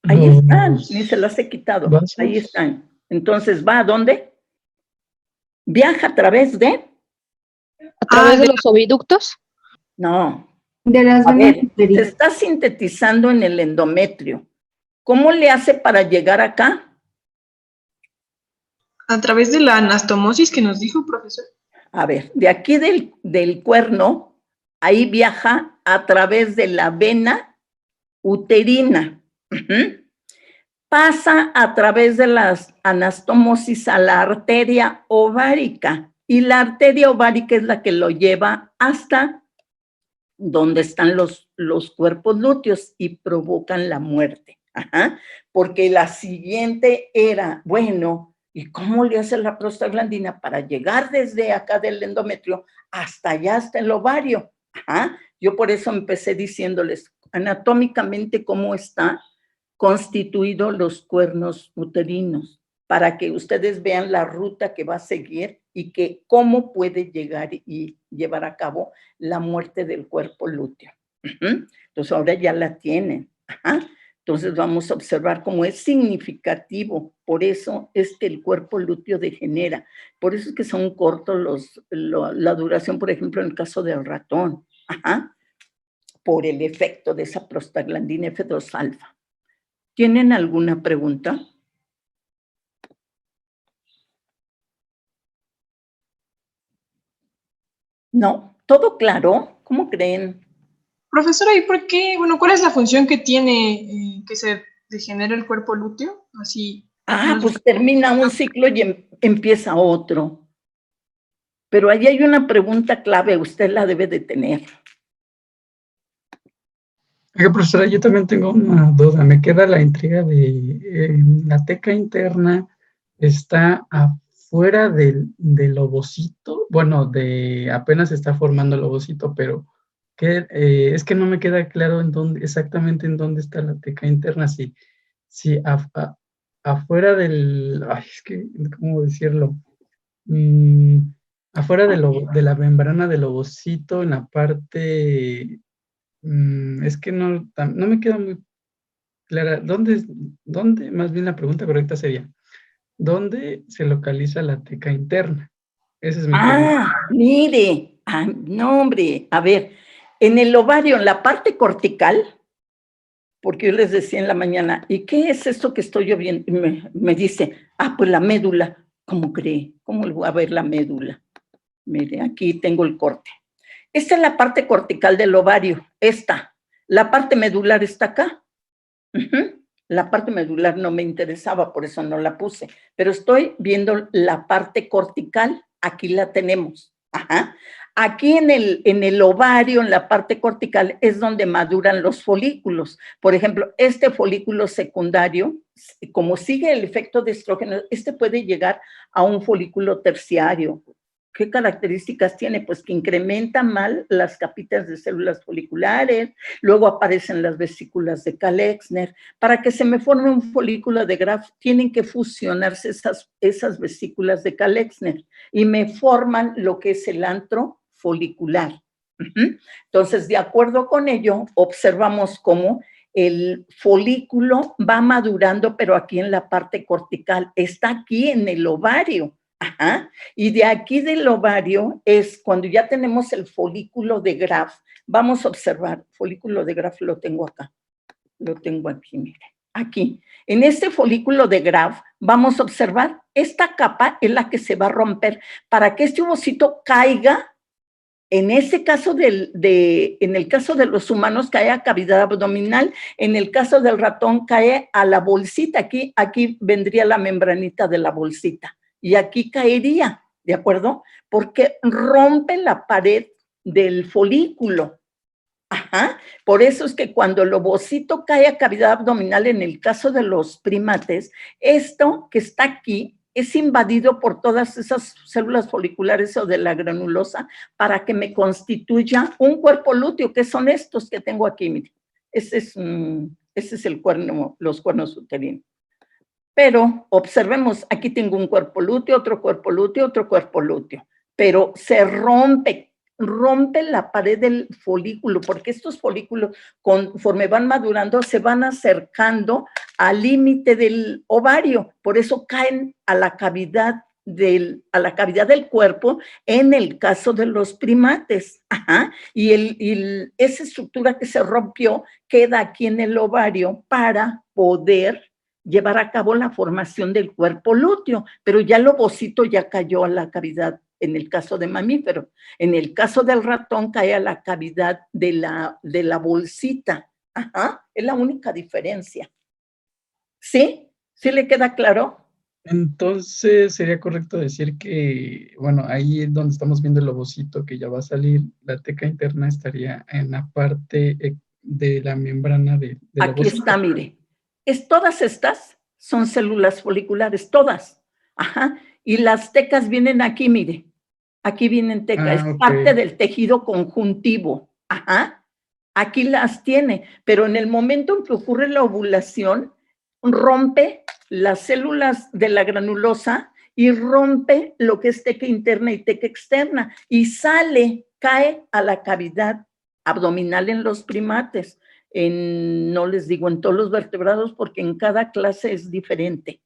S1: Ahí
S9: Los
S1: están, ni se las he quitado.
S9: vasos.
S1: Ahí están. Entonces, ¿va a dónde? Viaja a través de...
S5: ¿A través
S2: Ah,
S5: de los oviductos?
S1: No,
S3: De las
S1: a
S3: venas
S1: ver, se
S3: uterinas.
S1: está sintetizando en el endometrio. ¿Cómo le hace para llegar acá?
S2: a través de la anastomosis que nos dijo, profesor.
S1: A ver, de aquí del cuerno, ahí viaja a través de la vena uterina. Ujú. Pasa a través de las anastomosis a la arteria ovárica. Y la arteria ovárica es la que lo lleva hasta donde están los cuerpos lúteos y provocan la muerte. Ajá. Porque la siguiente era, bueno, ¿y cómo le hace la prostaglandina para llegar desde acá del endometrio hasta allá, hasta el ovario? Ajá. Yo por eso empecé diciéndoles anatómicamente cómo está constituido los cuernos uterinos, para que ustedes vean la ruta que va a seguir y que cómo puede llegar y llevar a cabo la muerte del cuerpo lúteo. Entonces ahora ya la tienen. Ajá. Entonces vamos a observar cómo es significativo. Por eso es que el cuerpo lúteo degenera. Por eso es que son cortos la duración, por ejemplo, en el caso del ratón. Ajá. Por el efecto de esa prostaglandina F2 alfa. ¿Tienen alguna pregunta? No, ¿todo claro? ¿Cómo creen?
S2: Profesora, ¿y por qué? Bueno, ¿cuál es la función que tiene que se degenere el cuerpo lúteo? Así.
S1: Pues termina un ciclo y empieza otro. Pero ahí hay una pregunta clave, usted la debe de tener.
S9: Oiga, profesora, yo también tengo una duda. Me queda la intriga de la teca interna está afuera del ovocito. Bueno, apenas se está formando el ovocito, pero es que no me queda claro exactamente en dónde está la teca interna. Si afuera ay, es que, ¿cómo decirlo? Afuera de la membrana del ovocito, en la parte... es que no me queda muy clara. ¿Dónde? Más bien la pregunta correcta sería, ¿dónde se localiza la teca interna? Esa es mi pregunta.
S1: Mire, no hombre, a ver, en el ovario, en la parte cortical, porque yo les decía en la mañana, ¿y qué es esto que estoy yo viendo? Me dice, pues la médula. ¿Cómo cree? ¿Cómo le voy a ver la médula? Mire, aquí tengo el corte. Esta es la parte cortical del ovario, esta. La parte medular está acá. La parte medular no me interesaba, por eso no la puse. Pero estoy viendo la parte cortical, aquí la tenemos. Ajá. Aquí en el ovario, en la parte cortical, es donde maduran los folículos. Por ejemplo, este folículo secundario, como sigue el efecto de estrógeno, este puede llegar a un folículo terciario. ¿Qué características tiene? Pues que incrementa mal las capitas de células foliculares, luego aparecen las vesículas de Kalexner. Para que se me forme un folículo de Graf, tienen que fusionarse esas vesículas de Kalexner y me forman lo que es el antro folicular. Entonces, de acuerdo con ello, observamos cómo el folículo va madurando, pero aquí en la parte cortical, está aquí en el ovario. Ajá. Y de aquí del ovario es cuando ya tenemos el folículo de Graf. Vamos a observar, folículo de Graf lo tengo acá. Lo tengo aquí, mire. Aquí. En este folículo de Graf vamos a observar, esta capa es la que se va a romper para que este ovocito caiga. En ese caso en el caso de los humanos cae a cavidad abdominal, en el caso del ratón cae a la bolsita, aquí vendría la membranita de la bolsita y aquí caería, ¿de acuerdo? Porque rompe la pared del folículo. Ajá. Por eso es que cuando el ovocito cae a cavidad abdominal, en el caso de los primates, esto que está aquí es invadido por todas esas células foliculares o de la granulosa para que me constituya un cuerpo lúteo, que son estos que tengo aquí. Mire. Ese es el cuerno, los cuernos uterinos. Pero observemos, aquí tengo un cuerpo lúteo, otro cuerpo lúteo, otro cuerpo lúteo, pero se rompe rompe la pared del folículo, porque estos folículos, conforme van madurando, se van acercando al límite del ovario, por eso caen a la cavidad del cuerpo en el caso de los primates. Ajá. Y esa estructura que se rompió queda aquí en el ovario para poder llevar a cabo la formación del cuerpo lúteo, pero ya el ovocito ya cayó a la cavidad en el caso de mamífero. En el caso del ratón cae a la cavidad de la bolsita. Ajá, es la única diferencia. ¿Sí? ¿Sí le queda claro?
S9: Entonces sería correcto decir que, bueno, ahí es donde estamos viendo el ovocito que ya va a salir, la teca interna estaría en la parte de la membrana del
S1: Aquí
S9: ovocito.
S1: está, mire. Todas estas son células foliculares, todas. Ajá. Y las tecas vienen aquí, mire. Aquí vienen tecas, es parte del tejido conjuntivo. Ajá. Aquí las tiene, pero en el momento en que ocurre la ovulación, rompe las células de la granulosa y rompe lo que es teca interna y teca externa y cae a la cavidad abdominal en los primates. No les digo en todos los vertebrados porque en cada clase es diferente.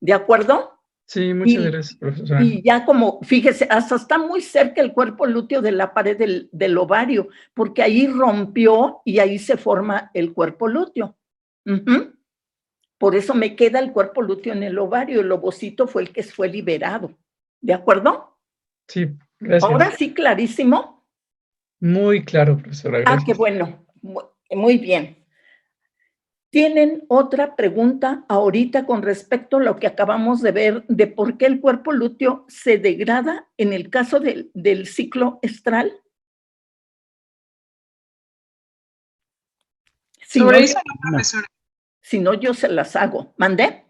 S1: ¿De acuerdo?
S9: Sí, muchas gracias, profesora.
S1: Y ya como, fíjese, hasta está muy cerca el cuerpo lúteo de la pared del ovario, porque ahí rompió y ahí se forma el cuerpo lúteo. Por eso me queda el cuerpo lúteo en el ovario, el ovocito fue el que fue liberado. ¿De acuerdo?
S9: Sí, gracias.
S1: Ahora sí, clarísimo.
S9: Muy claro, profesora. Gracias.
S1: Qué bueno. Muy bien. ¿Tienen otra pregunta ahorita con respecto a lo que acabamos de ver de por qué el cuerpo lúteo se degrada en el caso del ciclo estral?
S2: Sobre eso no, profesora.
S1: Si no, yo se las hago. ¿Mandé?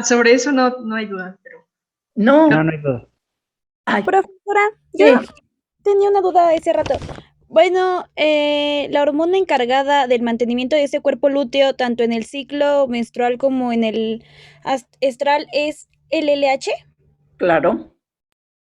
S2: Sobre eso no hay duda, pero...
S1: No.
S7: No hay duda.
S6: Profesora, yo tenía una duda ese rato. Bueno, la hormona encargada del mantenimiento de ese cuerpo lúteo, tanto en el ciclo menstrual como en el estral, ¿es el LH?
S1: Claro.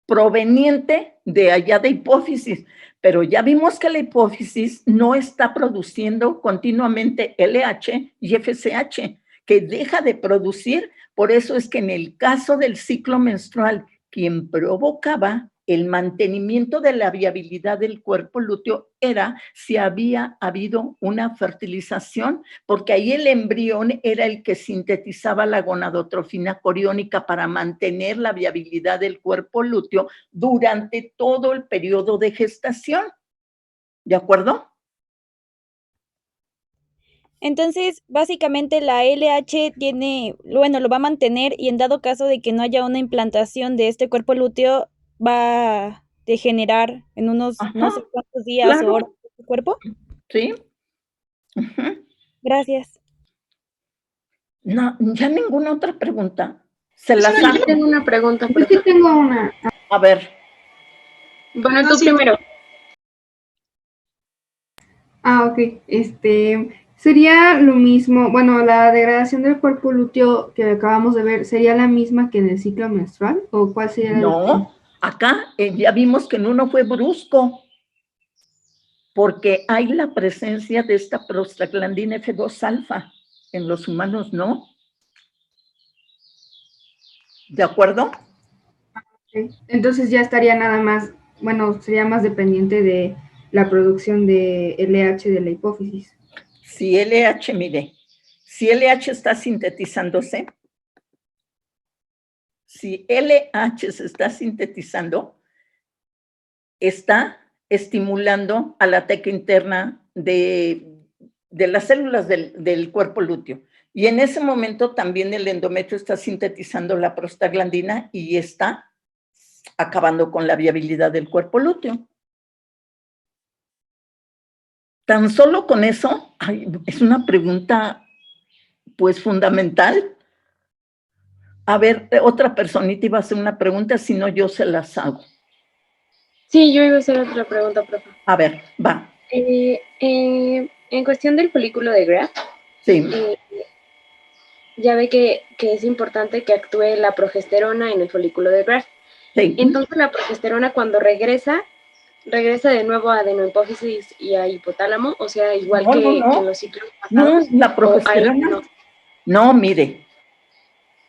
S1: Proveniente de allá de hipófisis, pero ya vimos que la hipófisis no está produciendo continuamente LH y FSH, que deja de producir. Por eso es que en el caso del ciclo menstrual, quien provocaba el mantenimiento de la viabilidad del cuerpo lúteo era si había habido una fertilización, porque ahí el embrión era el que sintetizaba la gonadotrofina coriónica para mantener la viabilidad del cuerpo lúteo durante todo el periodo de gestación. ¿De acuerdo?
S6: Entonces, básicamente la LH lo va a mantener y en dado caso de que no haya una implantación de este cuerpo lúteo, va a degenerar en unos no sé cuántos días o horas de tu cuerpo.
S1: Sí.
S6: Gracias.
S1: No, ya ninguna otra pregunta.
S3: Yo tengo una pregunta. Yo sí tengo una.
S1: A ver.
S3: Bueno, tú primero. Ok. Sería lo mismo. Bueno, la degradación del cuerpo lúteo que acabamos de ver, ¿sería la misma que en el ciclo menstrual? ¿O cuál sería?
S1: No, acá ya vimos que en uno fue brusco, porque hay la presencia de esta prostaglandina F2 alfa, en los humanos no. ¿De acuerdo?
S3: Entonces ya estaría nada más, bueno, sería más dependiente de la producción de LH de la hipófisis.
S1: Si LH, mire, si LH está sintetizándose, si LH se está sintetizando, está estimulando a la teca interna de las células del cuerpo lúteo. Y en ese momento también el endometrio está sintetizando la prostaglandina y está acabando con la viabilidad del cuerpo lúteo. Tan solo con eso, es una pregunta pues fundamental. A ver, otra personita iba a hacer una pregunta, si no yo se las hago.
S10: Sí, yo iba a hacer otra pregunta, profe.
S1: A ver, va.
S10: En cuestión del folículo de Graf,
S1: sí.
S10: Ya ve que es importante que actúe la progesterona en el folículo de Graf.
S1: Sí.
S10: Entonces la progesterona cuando regresa de nuevo a adenohipófisis y a hipotálamo, o sea, igual que en los ciclos pasados.
S1: No, la progesterona.
S10: No.
S1: No, mire.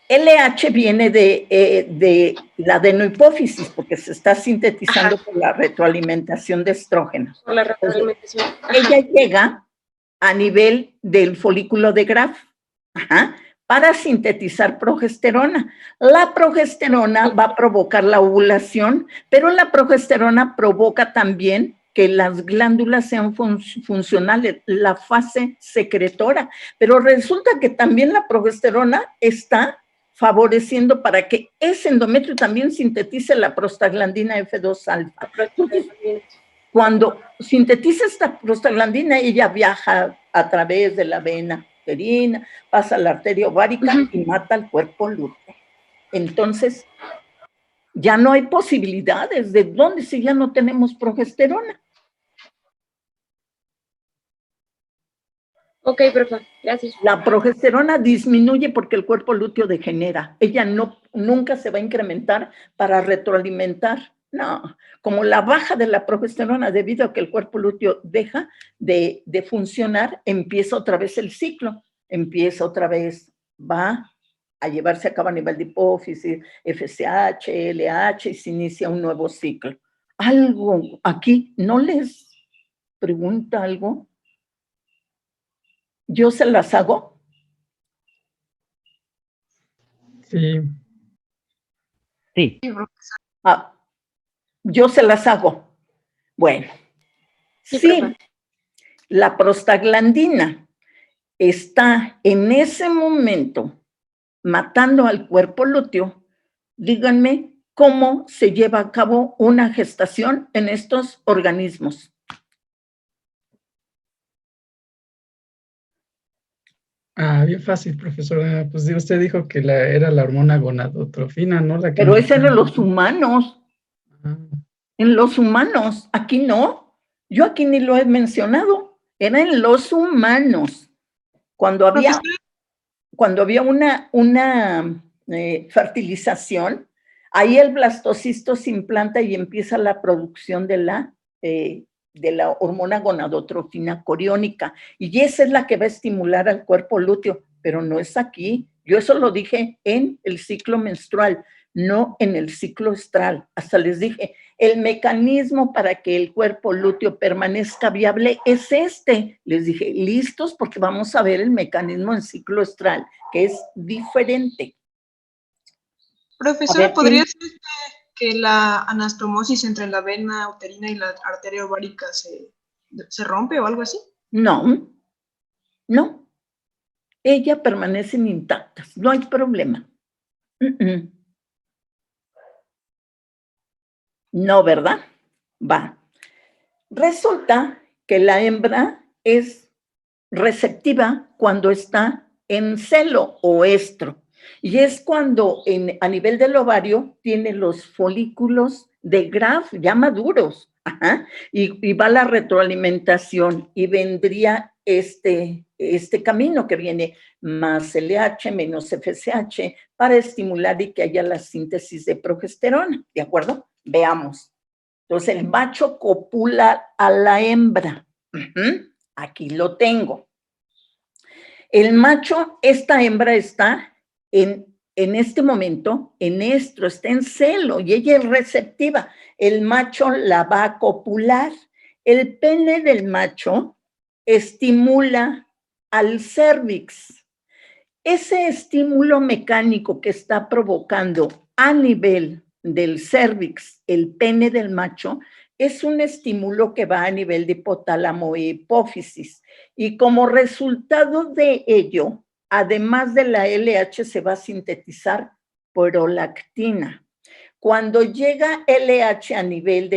S1: LH viene de la adenohipófisis porque se está sintetizando por la retroalimentación de estrógenos.
S10: Por la retroalimentación.
S1: Ella llega a nivel del folículo de Graf para sintetizar progesterona. La progesterona va a provocar la ovulación, pero la progesterona provoca también que las glándulas sean funcionales, la fase secretora. Pero resulta que también la progesterona está favoreciendo para que ese endometrio también sintetice la prostaglandina F2 alfa. Cuando sintetiza esta prostaglandina, ella viaja a través de la vena uterina, pasa a la arteria ovárica y mata al cuerpo lúteo. Entonces, ya no hay posibilidades. ¿De dónde si ya no tenemos progesterona?
S10: Ok, profe, gracias.
S1: La progesterona disminuye porque el cuerpo lúteo degenera. Ella nunca se va a incrementar para retroalimentar. No, como la baja de la progesterona debido a que el cuerpo lúteo deja de funcionar, empieza otra vez el ciclo. Empieza otra vez, va a llevarse a cabo a nivel de hipófisis, FSH, LH y se inicia un nuevo ciclo. ¿Algo aquí no les pregunta algo? ¿Yo se las hago?
S9: Sí.
S7: Sí.
S1: Yo se las hago. Bueno, sí, la prostaglandina está en ese momento matando al cuerpo lúteo. Díganme cómo se lleva a cabo una gestación en estos organismos.
S9: Bien fácil, profesora. Pues usted dijo que era la hormona gonadotrofina, ¿no? La que
S1: Pero es en los humanos. En los humanos. Aquí no. Yo aquí ni lo he mencionado. Era en los humanos. Cuando había una fertilización, ahí el blastocisto se implanta y empieza la producción de la hormona gonadotrofina coriónica, y esa es la que va a estimular al cuerpo lúteo, pero no es aquí. Yo eso lo dije en el ciclo menstrual, no en el ciclo estral. Hasta les dije, el mecanismo para que el cuerpo lúteo permanezca viable es este. Les dije, listos, porque vamos a ver el mecanismo en ciclo estral, que es diferente.
S2: Profesora, ¿podría ser que la anastomosis entre la vena uterina y la arteria ovárica se rompe o algo así?
S1: No, no. Ellas permanecen intactas, no hay problema. No, ¿verdad? Va. Resulta que la hembra es receptiva cuando está en celo o estro. Y es cuando a nivel del ovario tiene los folículos de Graf ya maduros. Y va la retroalimentación y vendría este camino que viene más LH menos FSH para estimular y que haya la síntesis de progesterona, ¿de acuerdo? Veamos. Entonces el macho copula a la hembra. Aquí lo tengo. El macho, esta hembra está en este momento en estro, está en celo y ella es receptiva. El macho la va a copular. El pene del macho estimula al cérvix. Ese estímulo mecánico que está provocando a nivel del cérvix el pene del macho es un estímulo que va a nivel de hipotálamo e hipófisis. Y como resultado de ello, además de la LH, se va a sintetizar prolactina. Cuando llega LH a nivel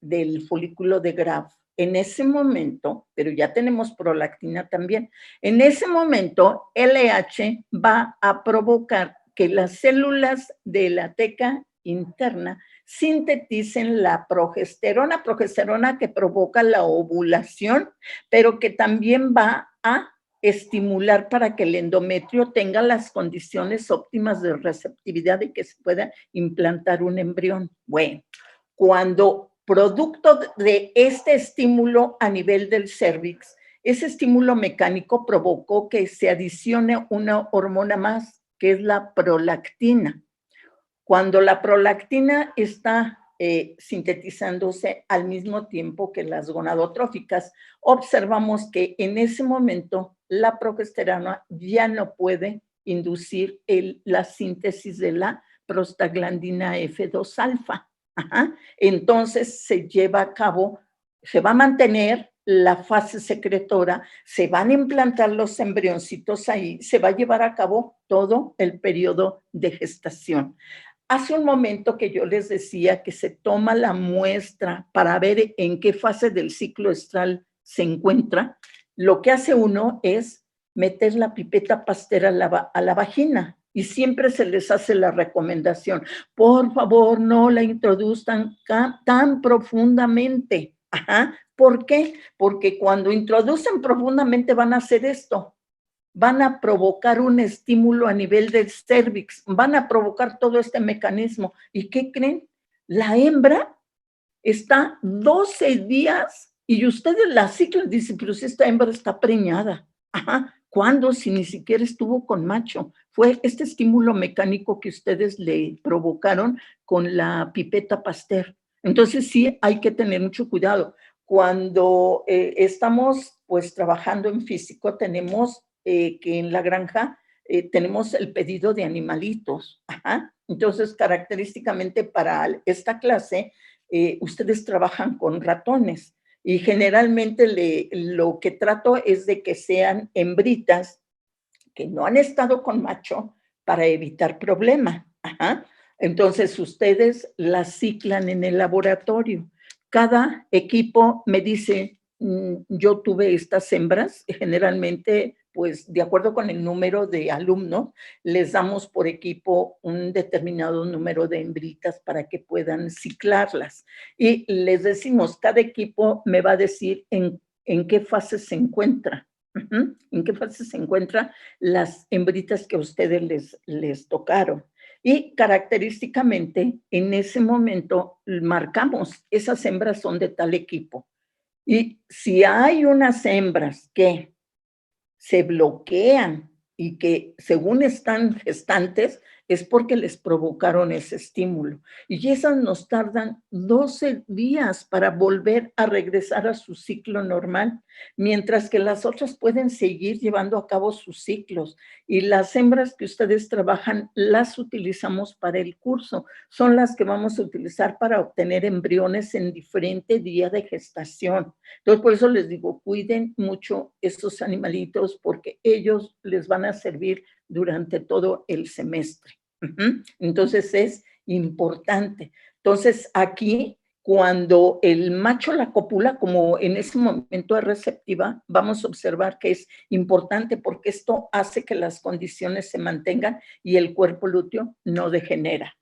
S1: del folículo de Graf, en ese momento, pero ya tenemos prolactina también, en ese momento LH va a provocar que las células de la teca interna sinteticen la progesterona que provoca la ovulación, pero que también va a estimular para que el endometrio tenga las condiciones óptimas de receptividad y que se pueda implantar un embrión. Bueno, cuando producto de este estímulo a nivel del cérvix, ese estímulo mecánico provocó que se adicione una hormona más, que es la prolactina. Cuando la prolactina está sintetizándose al mismo tiempo que las gonadotróficas, observamos que en ese momento la progesterona ya no puede inducir la síntesis de la prostaglandina F2 alfa. Entonces se lleva a cabo, se va a mantener la fase secretora, se van a implantar los embrioncitos ahí, se va a llevar a cabo todo el periodo de gestación. Hace un momento que yo les decía que se toma la muestra para ver en qué fase del ciclo estral se encuentra, lo que hace uno es meter la pipeta Pasteur a la vagina y siempre se les hace la recomendación, por favor no la introduzcan tan profundamente. ¿Por qué? Porque cuando introducen profundamente van a hacer esto. Van a provocar un estímulo a nivel del cérvix, van a provocar todo este mecanismo. ¿Y qué creen? La hembra está 12 días y ustedes la ciclan, dicen, pero si esta hembra está preñada. ¿Cuándo? Si ni siquiera estuvo con macho. Fue este estímulo mecánico que ustedes le provocaron con la pipeta Pasteur. Entonces sí hay que tener mucho cuidado. Cuando estamos pues trabajando en físico, tenemos que en la granja tenemos el pedido de animalitos. Entonces, característicamente para esta clase, ustedes trabajan con ratones y generalmente lo que trato es de que sean hembritas que no han estado con macho para evitar problema. Entonces, ustedes las ciclan en el laboratorio. Cada equipo me dice, yo tuve estas hembras, generalmente, pues, de acuerdo con el número de alumnos, les damos por equipo un determinado número de hembritas para que puedan ciclarlas. Y les decimos, cada equipo me va a decir en qué fase se encuentra. ¿En qué fase se encuentran las hembritas que a ustedes les tocaron? Y característicamente, en ese momento, marcamos, esas hembras son de tal equipo. Y si hay unas hembras que se bloquean y que según están gestantes, es porque les provocaron ese estímulo. Y esas nos tardan 12 días para volver a regresar a su ciclo normal, mientras que las otras pueden seguir llevando a cabo sus ciclos. Y las hembras que ustedes trabajan, las utilizamos para el curso. Son las que vamos a utilizar para obtener embriones en diferente día de gestación. Entonces, por eso les digo, cuiden mucho estos animalitos porque ellos les van a servir durante todo el semestre. Entonces es importante. Entonces aquí, cuando el macho la copula, como en ese momento es receptiva, vamos a observar que es importante porque esto hace que las condiciones se mantengan y el cuerpo lúteo no degenera.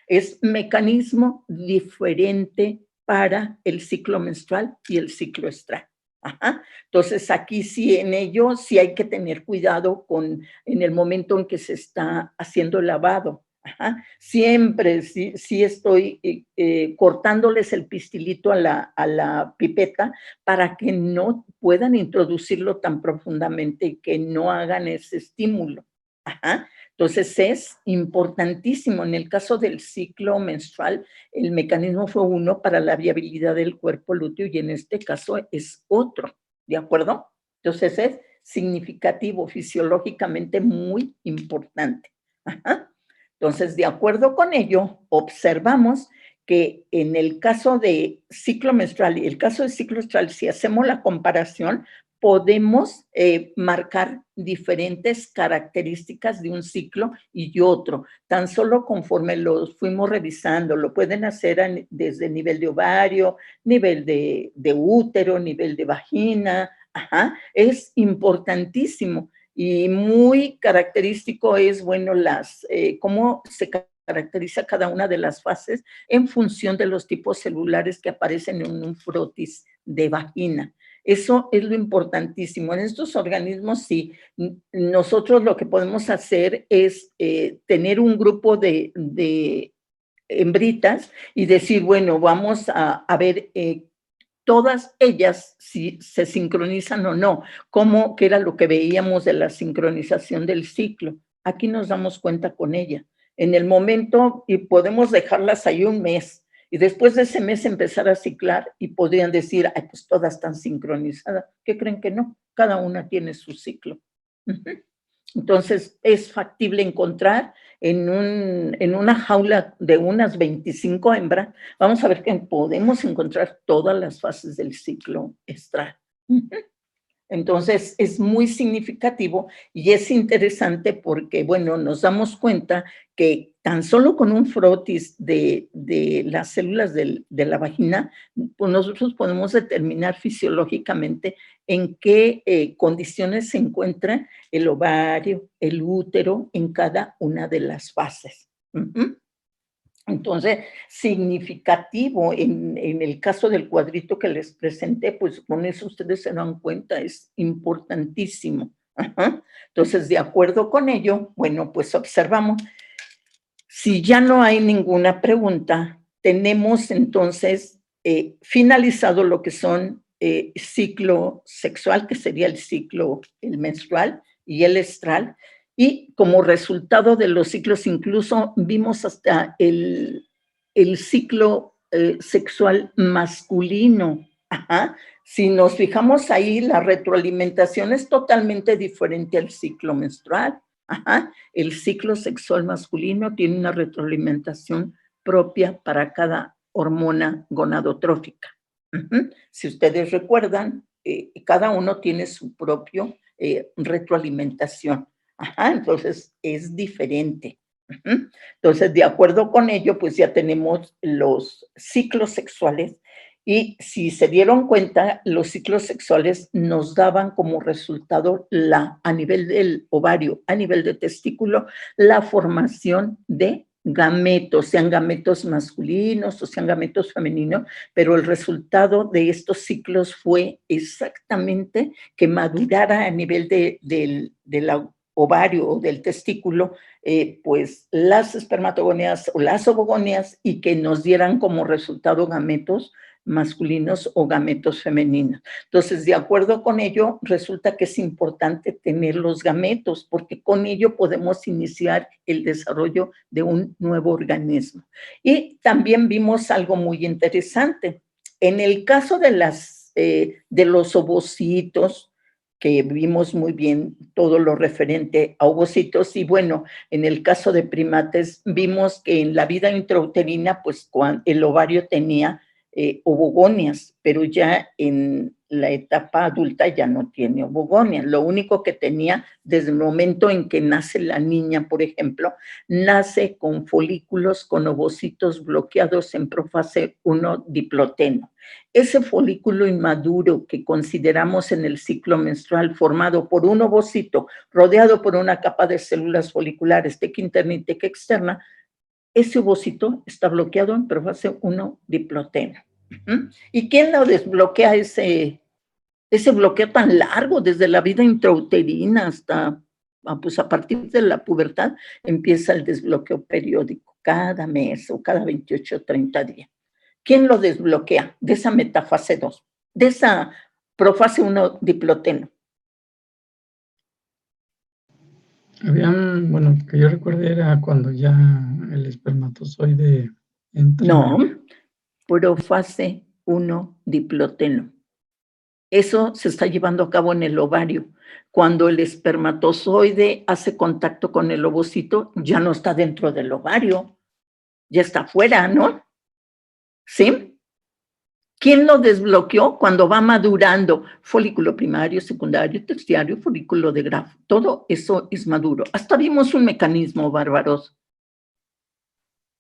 S1: Es mecanismo diferente para el ciclo menstrual y el ciclo estral. Entonces aquí sí, en ello sí hay que tener cuidado en el momento en que se está haciendo el lavado. Siempre sí estoy cortándoles el pistilito a la pipeta para que no puedan introducirlo tan profundamente y que no hagan ese estímulo. Entonces es importantísimo. En el caso del ciclo menstrual, el mecanismo fue uno para la viabilidad del cuerpo lúteo y en este caso es otro, ¿de acuerdo? Entonces es significativo, fisiológicamente muy importante. Entonces, de acuerdo con ello, observamos que en el caso de ciclo menstrual y el caso de ciclo estral, si hacemos la comparación, podemos marcar diferentes características de un ciclo y otro, tan solo conforme los fuimos revisando. Lo pueden hacer desde nivel de ovario, nivel de útero, nivel de vagina. Es importantísimo y muy característico es, bueno, cómo se caracteriza cada una de las fases en función de los tipos celulares que aparecen en un frotis de vagina. Eso es lo importantísimo. En estos organismos, sí, nosotros lo que podemos hacer es tener un grupo de hembritas y decir, bueno, vamos a ver todas ellas si se sincronizan o no, que era lo que veíamos de la sincronización del ciclo. Aquí nos damos cuenta con ella. En el momento, y podemos dejarlas ahí un mes, y después de ese mes empezar a ciclar y podrían decir, ay, pues todas están sincronizadas. ¿Qué creen que no? Cada una tiene su ciclo. Entonces, es factible encontrar en una jaula de unas 25 hembras, vamos a ver que podemos encontrar todas las fases del ciclo estral. Entonces, es muy significativo y es interesante porque, bueno, nos damos cuenta que tan solo con un frotis de las células de la vagina, pues nosotros podemos determinar fisiológicamente en qué condiciones se encuentra el ovario, el útero, en cada una de las fases. Entonces, significativo en el caso del cuadrito que les presenté, pues con eso ustedes se dan cuenta, es importantísimo. Entonces, de acuerdo con ello, bueno, pues observamos. Si ya no hay ninguna pregunta, tenemos entonces finalizado lo que son ciclo sexual, que sería el menstrual y el estral, y como resultado de los ciclos incluso vimos hasta el ciclo sexual masculino. Si nos fijamos ahí, la retroalimentación es totalmente diferente al ciclo menstrual. El ciclo sexual masculino tiene una retroalimentación propia para cada hormona gonadotrófica. Si ustedes recuerdan, cada uno tiene su propio retroalimentación. Entonces es diferente. Entonces, de acuerdo con ello, pues ya tenemos los ciclos sexuales y si se dieron cuenta, los ciclos sexuales nos daban como resultado a nivel del ovario, a nivel de testículo, la formación de gametos, sean gametos masculinos o sean gametos femeninos, pero el resultado de estos ciclos fue exactamente que madurara a nivel del ovario o del testículo, pues las espermatogonias o las ovogonias y que nos dieran como resultado gametos masculinos o gametos femeninos. Entonces, de acuerdo con ello, resulta que es importante tener los gametos porque con ello podemos iniciar el desarrollo de un nuevo organismo. Y también vimos algo muy interesante. En el caso de los ovocitos, que vimos muy bien todo lo referente a ovocitos, y bueno, en el caso de primates, vimos que en la vida intrauterina, pues el ovario tenía ovogonias, pero ya en la etapa adulta ya no tiene ovogonias. Lo único que tenía desde el momento en que nace la niña, por ejemplo, nace con folículos con ovocitos bloqueados en profase 1 diploteno. Ese folículo inmaduro que consideramos en el ciclo menstrual formado por un ovocito rodeado por una capa de células foliculares, teca interna y teca externa, ese ovocito está bloqueado en profase 1 diploteno. ¿Y quién lo desbloquea ese bloqueo tan largo desde la vida intrauterina hasta, pues a partir de la pubertad, empieza el desbloqueo periódico cada mes o cada 28 o 30 días? ¿Quién lo desbloquea de esa metafase 2, de esa profase 1 diploteno?
S9: Bueno, que yo recuerde era cuando ya el espermatozoide entra.
S1: No, profase 1 diploteno. Eso se está llevando a cabo en el ovario. Cuando el espermatozoide hace contacto con el ovocito, ya no está dentro del ovario, ya está afuera, ¿no? ¿Sí? ¿Quién lo desbloqueó? Cuando va madurando, folículo primario, secundario, terciario, folículo de grafo, todo eso es maduro. Hasta vimos un mecanismo, Bárbaros.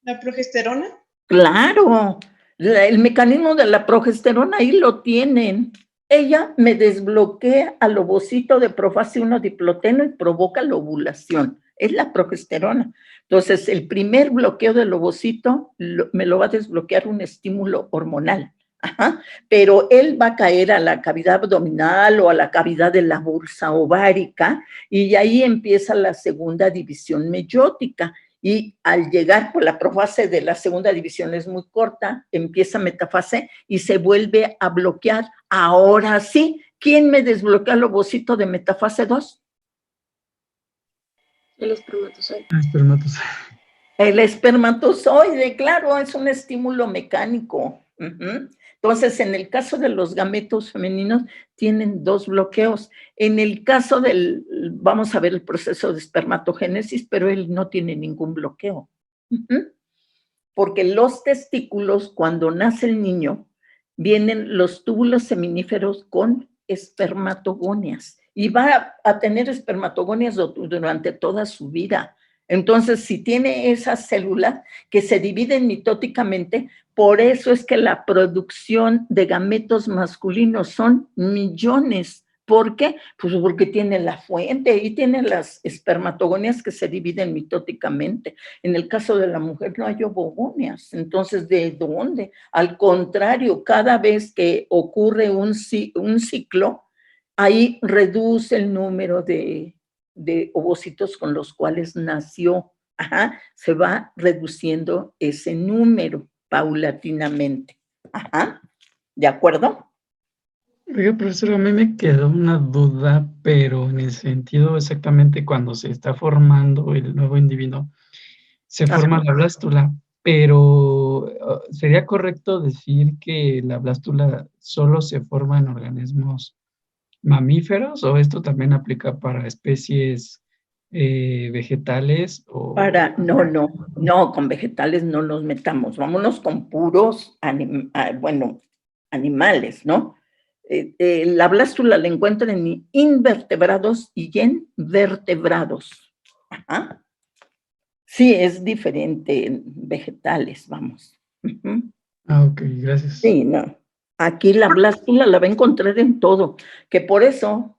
S2: ¿La progesterona?
S1: Claro, el mecanismo de la progesterona ahí lo tienen. Ella me desbloquea al ovocito de profase 1 diploteno y provoca la ovulación. Es la progesterona. Entonces, el primer bloqueo del ovocito me lo va a desbloquear un estímulo hormonal. Ajá, pero él va a caer a la cavidad abdominal o a la cavidad de la bolsa ovárica y ahí empieza la segunda división meiótica. Y al llegar por la profase de la segunda división es muy corta, empieza metafase y se vuelve a bloquear. Ahora sí, ¿quién me desbloquea el ovocito de metafase 2?
S10: El espermatozoide.
S1: El espermatozoide, claro, es un estímulo mecánico. Entonces, en el caso de los gametos femeninos, tienen 2 bloqueos. En el caso vamos a ver el proceso de espermatogénesis, pero él no tiene ningún bloqueo. Porque los testículos, cuando nace el niño, vienen los túbulos seminíferos con espermatogonias. Y va a tener espermatogonias durante toda su vida. Entonces, si tiene esas células que se dividen mitóticamente, por eso es que la producción de gametos masculinos son millones. ¿Por qué? Pues porque tiene la fuente y tiene las espermatogonias que se dividen mitóticamente. En el caso de la mujer no hay ovogonias. Entonces, ¿de dónde? Al contrario, cada vez que ocurre un ciclo, ahí reduce el número de ovocitos con los cuales nació. Ajá, se va reduciendo ese número paulatinamente. Ajá, ¿de acuerdo?
S9: Oiga, profesor, a mí me quedó una duda, pero en el sentido exactamente cuando se está formando el nuevo individuo, se forma la blástula, pero ¿sería correcto decir que la blástula solo se forma en organismos mamíferos o esto también aplica para especies vegetales?
S1: No, con vegetales no nos metamos, vámonos con puros, animales, ¿no? La blástula la encuentran en invertebrados y en vertebrados. Ajá. Sí, es diferente en vegetales, vamos.
S9: Ok, gracias.
S1: Sí, no. Aquí la blástula la va a encontrar en todo, que por eso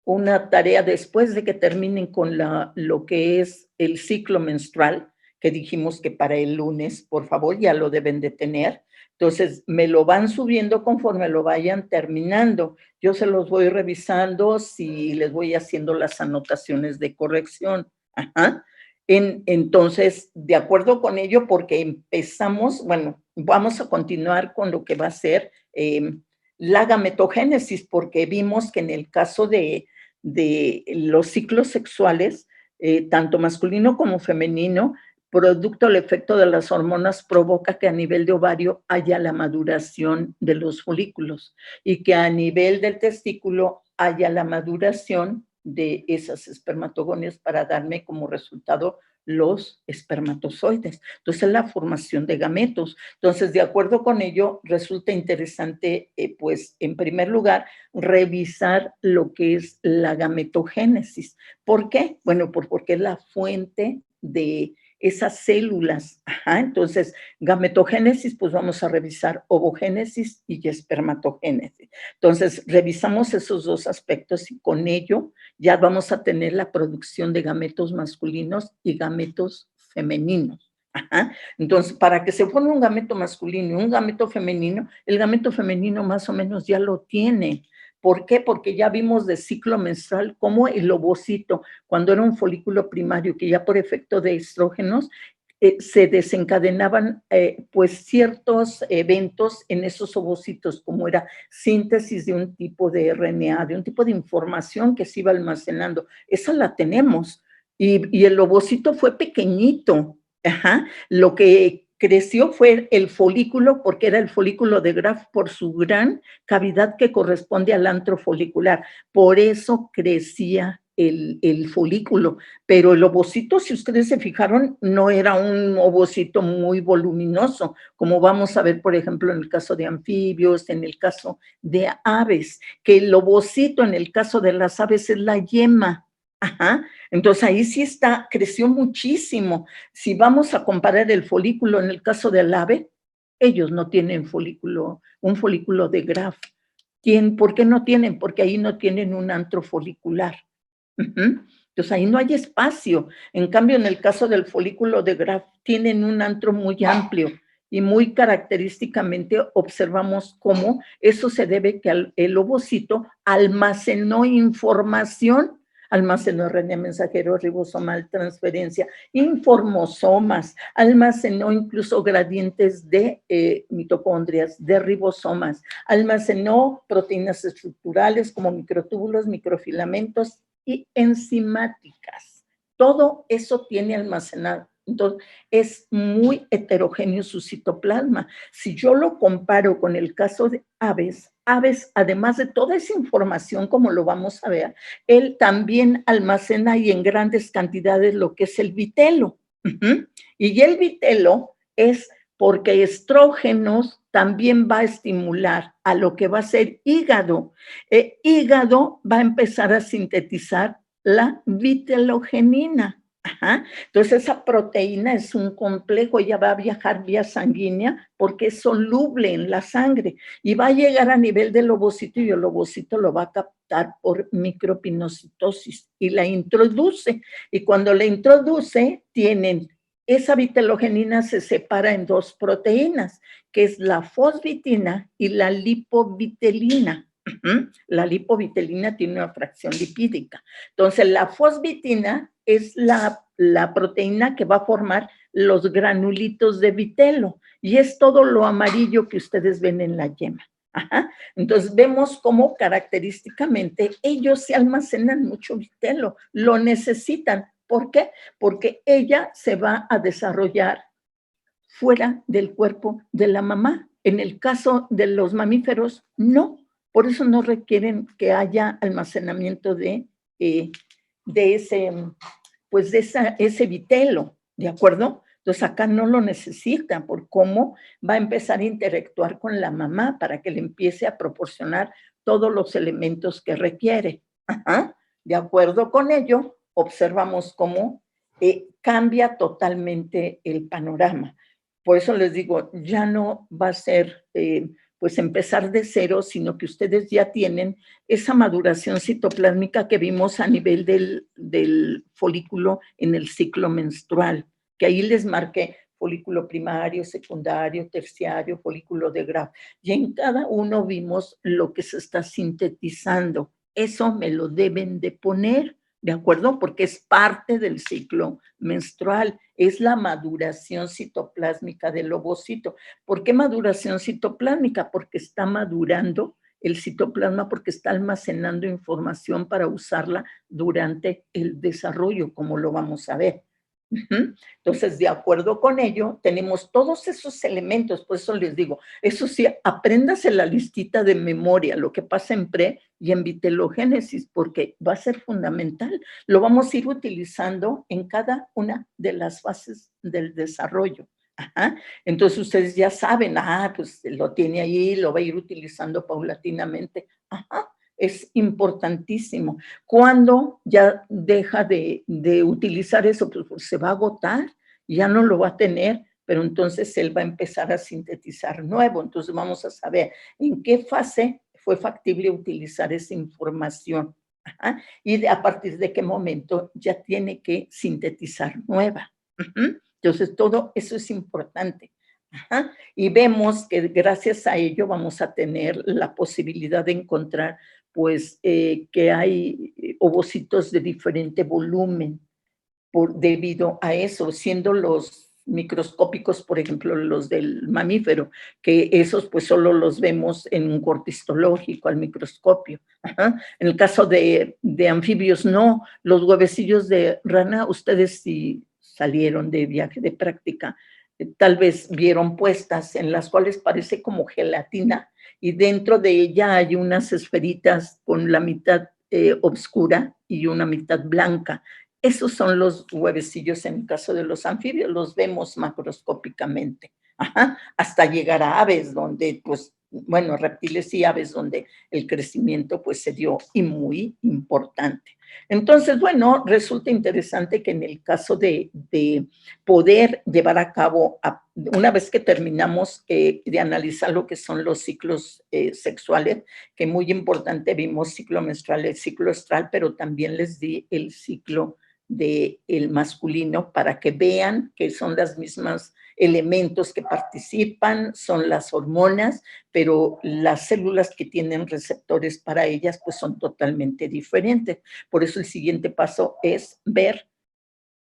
S1: una tarea después de que terminen con lo que es el ciclo menstrual, que dijimos que para el lunes, por favor, ya lo deben de tener. Entonces, me lo van subiendo conforme lo vayan terminando. Yo se los voy revisando si les voy haciendo las anotaciones de corrección. Ajá. Entonces, de acuerdo con ello, porque empezamos, bueno, vamos a continuar con lo que va a ser la gametogénesis, porque vimos que en el caso de los ciclos sexuales, tanto masculino como femenino, producto del efecto de las hormonas, provoca que a nivel de ovario haya la maduración de los folículos y que a nivel del testículo haya la maduración de esas espermatogonias para darme como resultado los espermatozoides. Entonces, la formación de gametos. Entonces, de acuerdo con ello, resulta interesante, pues, en primer lugar, revisar lo que es la gametogénesis. ¿Por qué? Bueno, porque es la fuente de esas células. Ajá, entonces, gametogénesis, pues vamos a revisar ovogénesis y espermatogénesis. Entonces, revisamos esos 2 aspectos y con ello ya vamos a tener la producción de gametos masculinos y gametos femeninos. Ajá. Entonces, para que se forme un gameto masculino y un gameto femenino, el gameto femenino más o menos ya lo tiene. ¿Por qué? Porque ya vimos de ciclo menstrual cómo el ovocito, cuando era un folículo primario, que ya por efecto de estrógenos, se desencadenaban pues ciertos eventos en esos ovocitos, como era síntesis de un tipo de RNA, de un tipo de información que se iba almacenando. Esa la tenemos. Y el ovocito fue pequeñito. Ajá. Lo que creció fue el folículo, porque era el folículo de Graf por su gran cavidad que corresponde al antro folicular. Por eso crecía el folículo, pero el ovocito, si ustedes se fijaron, no era un ovocito muy voluminoso, como vamos a ver, por ejemplo, en el caso de anfibios, en el caso de aves, que el ovocito en el caso de las aves es la yema. Ajá. Entonces ahí sí creció muchísimo. Si vamos a comparar el folículo en el caso del ave, ellos no tienen un folículo de Graf. ¿Por qué no tienen? Porque ahí no tienen un antro folicular. Entonces ahí no hay espacio. En cambio, en el caso del folículo de Graf, tienen un antro muy amplio y muy característicamente observamos cómo eso se debe que el ovocito almacenó información, almacenó RNA mensajero, ribosomal, transferencia, informosomas, almacenó incluso gradientes de mitocondrias, de ribosomas, almacenó proteínas estructurales como microtúbulos, microfilamentos y enzimáticas. Todo eso tiene almacenado. Entonces, es muy heterogéneo su citoplasma. Si yo lo comparo con el caso de aves, además de toda esa información, como lo vamos a ver, él también almacena y en grandes cantidades lo que es el vitelo. Y el vitelo es porque estrógenos también va a estimular a lo que va a ser hígado. Hígado va a empezar a sintetizar la vitelogenina. Ajá. Entonces esa proteína es un complejo, ella va a viajar vía sanguínea porque es soluble en la sangre y va a llegar a nivel del ovocito y el ovocito lo va a captar por micropinocitosis y la introduce. Y cuando la introduce, esa vitelogenina se separa en dos proteínas, que es la fosvitina y la lipovitelina. La lipovitelina tiene una fracción lipídica. Entonces, la fosvitina es la proteína que va a formar los granulitos de vitelo y es todo lo amarillo que ustedes ven en la yema. Ajá. Entonces, vemos cómo característicamente ellos se almacenan mucho vitelo, lo necesitan. ¿Por qué? Porque ella se va a desarrollar fuera del cuerpo de la mamá. En el caso de los mamíferos, no. Por eso no requieren que haya almacenamiento de ese vitelo, ¿de acuerdo? Entonces acá no lo necesitan por cómo va a empezar a interactuar con la mamá para que le empiece a proporcionar todos los elementos que requiere. Ajá. De acuerdo con ello, observamos cómo cambia totalmente el panorama. Por eso les digo, ya no va a ser pues empezar de cero, sino que ustedes ya tienen esa maduración citoplásmica que vimos a nivel del folículo en el ciclo menstrual, que ahí les marqué folículo primario, secundario, terciario, folículo de Graf. Y en cada uno vimos lo que se está sintetizando. Eso me lo deben de poner, ¿de acuerdo? Porque es parte del ciclo menstrual, es la maduración citoplásmica del ovocito. ¿Por qué maduración citoplásmica? Porque está madurando el citoplasma, porque está almacenando información para usarla durante el desarrollo, como lo vamos a ver. Entonces, de acuerdo con ello, tenemos todos esos elementos, por eso les digo, eso sí, apréndase la listita de memoria, lo que pasa en pre y en vitelogénesis, porque va a ser fundamental. Lo vamos a ir utilizando en cada una de las fases del desarrollo. Ajá. Entonces, ustedes ya saben, pues lo tiene ahí, lo va a ir utilizando paulatinamente. Ajá. Es importantísimo. Cuando ya deja de utilizar eso, pues se va a agotar, ya no lo va a tener, pero entonces él va a empezar a sintetizar nuevo. Entonces vamos a saber en qué fase fue factible utilizar esa información. Ajá. Y a partir de qué momento ya tiene que sintetizar nueva. Entonces todo eso es importante. Ajá. Y vemos que gracias a ello vamos a tener la posibilidad de encontrar pues que hay ovocitos de diferente volumen debido a eso, siendo los microscópicos, por ejemplo, los del mamífero, que esos pues solo los vemos en un corte histológico al microscopio. Ajá. En el caso de anfibios, no. Los huevecillos de rana, ustedes si salieron de viaje de práctica, tal vez vieron puestas en las cuales parece como gelatina y dentro de ella hay unas esferitas con la mitad oscura y una mitad blanca. Esos son los huevecillos en el caso de los anfibios, los vemos macroscópicamente. Ajá. Hasta llegar a aves donde, pues, bueno, reptiles y aves donde el crecimiento pues se dio y muy importante. Entonces, bueno, resulta interesante que en el caso de poder llevar a cabo, una vez que terminamos de analizar lo que son los ciclos sexuales, que muy importante, vimos ciclo menstrual, el ciclo estral, pero también les di el ciclo del masculino para que vean que son las mismas elementos que participan, son las hormonas, pero las células que tienen receptores para ellas pues son totalmente diferentes. Por eso el siguiente paso es ver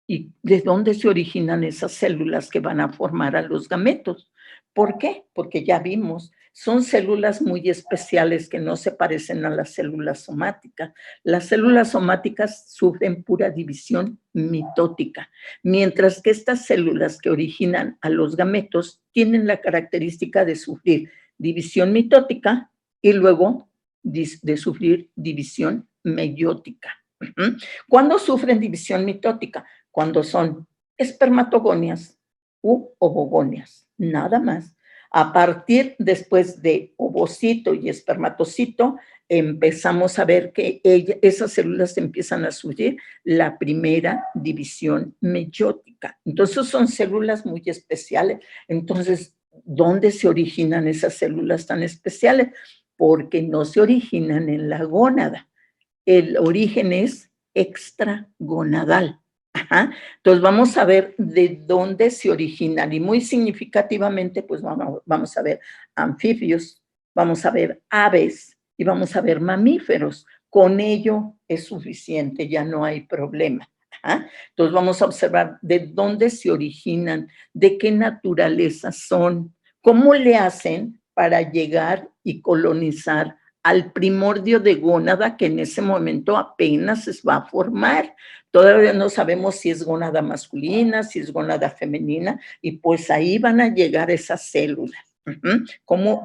S1: y de dónde se originan esas células que van a formar a los gametos. ¿Por qué? Porque ya vimos, son células muy especiales que no se parecen a las células somáticas. Las células somáticas sufren pura división mitótica, mientras que estas células que originan a los gametos tienen la característica de sufrir división mitótica y luego de sufrir división meiótica. ¿Cuándo sufren división mitótica? Cuando son espermatogonias u ovogonias, nada más. A partir después de ovocito y espermatocito, empezamos a ver que esas células empiezan a sufrir la primera división meiótica. Entonces son células muy especiales. Entonces, ¿dónde se originan esas células tan especiales? Porque no se originan en la gónada. El origen es extragonadal. Ajá. Entonces vamos a ver de dónde se originan y muy significativamente pues vamos a ver anfibios, vamos a ver aves y vamos a ver mamíferos. Con ello es suficiente, ya no hay problema. Ajá. Entonces vamos a observar de dónde se originan, de qué naturaleza son, cómo le hacen para llegar y colonizar al primordio de gónada que en ese momento apenas se va a formar. Todavía no sabemos si es gónada masculina, si es gónada femenina, y pues ahí van a llegar esas células.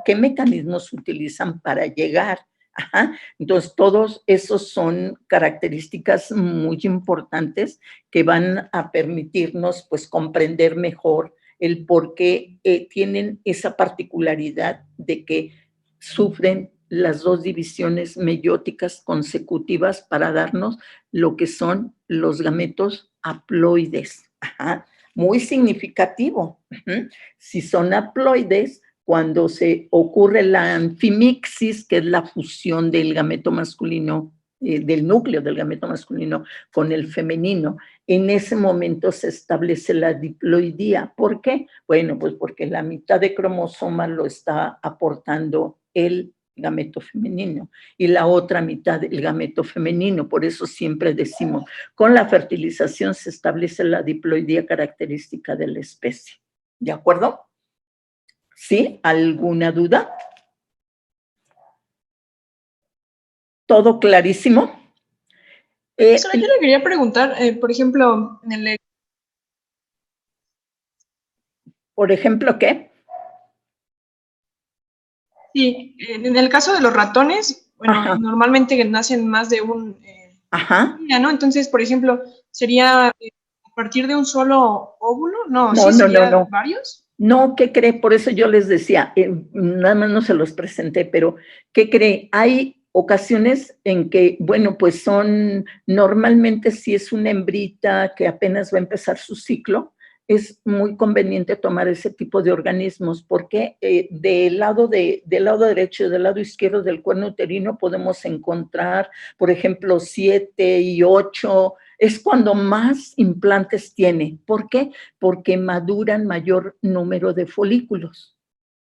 S1: ¿Qué mecanismos utilizan para llegar? Ajá. Entonces, todos esos son características muy importantes que van a permitirnos pues comprender mejor el por qué tienen esa particularidad de que sufren las dos divisiones meióticas consecutivas para darnos lo que son los gametos haploides. Ajá. Muy significativo. Si son haploides, cuando se ocurre la anfimixis, que es la fusión del gameto masculino, del núcleo del gameto masculino con el femenino, en ese momento se establece la diploidía. ¿Por qué? Bueno, pues porque la mitad de cromosoma lo está aportando el gameto femenino y la otra mitad del gameto femenino. Por eso siempre decimos, con la fertilización se establece la diploidía característica de la especie. ¿De acuerdo? ¿Sí? ¿Alguna duda? ¿Todo clarísimo?
S2: Yo le quería preguntar, por ejemplo,
S1: ¿Por ejemplo qué?
S2: Sí, en el caso de los ratones, bueno,
S1: Ajá.
S2: normalmente nacen más de un
S1: Ajá.
S2: ¿no? Entonces, por ejemplo, ¿sería a partir de un solo óvulo? No,
S1: No,
S2: ¿sí
S1: no,
S2: sería
S1: no.
S2: varios?
S1: No, ¿qué cree? Por eso yo les decía, nada más no se los presenté, pero ¿qué cree? Hay ocasiones en que, bueno, pues normalmente si es una hembrita que apenas va a empezar su ciclo, es muy conveniente tomar ese tipo de organismos, porque del lado derecho y del lado izquierdo del cuerno uterino podemos encontrar, por ejemplo, 7 y 8, es cuando más implantes tiene. ¿Por qué? Porque maduran mayor número de folículos.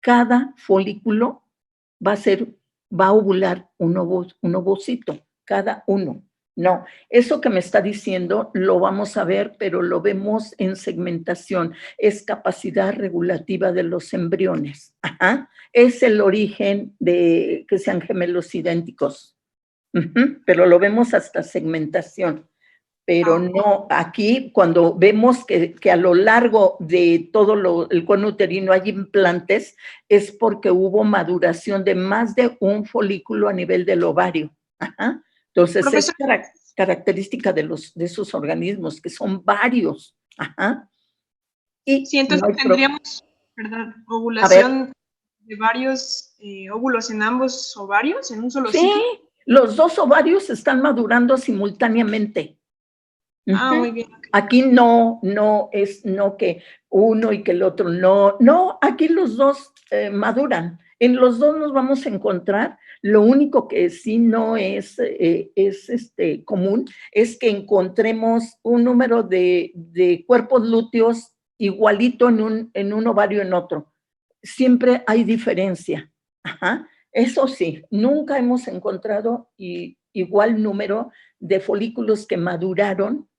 S1: Cada folículo va a ovular un ovocito, cada uno. No, eso que me está diciendo lo vamos a ver, pero lo vemos en segmentación. Es capacidad regulativa de los embriones. Ajá. Es el origen de que sean gemelos idénticos. Pero lo vemos hasta segmentación. Pero no, aquí cuando vemos que a lo largo de todo el cuerno uterino hay implantes, es porque hubo maduración de más de un folículo a nivel del ovario. Ajá. Entonces,
S2: Profesor,
S1: es característica de esos organismos, que son varios. Ajá. Y
S2: sí, entonces
S1: no
S2: tendríamos, perdón, ovulación de varios óvulos en ambos ovarios, en un solo ciclo.
S1: Sí, los dos ovarios están madurando simultáneamente.
S2: Muy bien.
S1: Aquí no es que uno y que el otro no, aquí los dos maduran. En los dos nos vamos a encontrar. Lo único que sí no es común es que encontremos un número de cuerpos lúteos igualito en un ovario en otro. Siempre hay diferencia. Ajá. Eso sí, nunca hemos encontrado igual número de folículos que maduraron,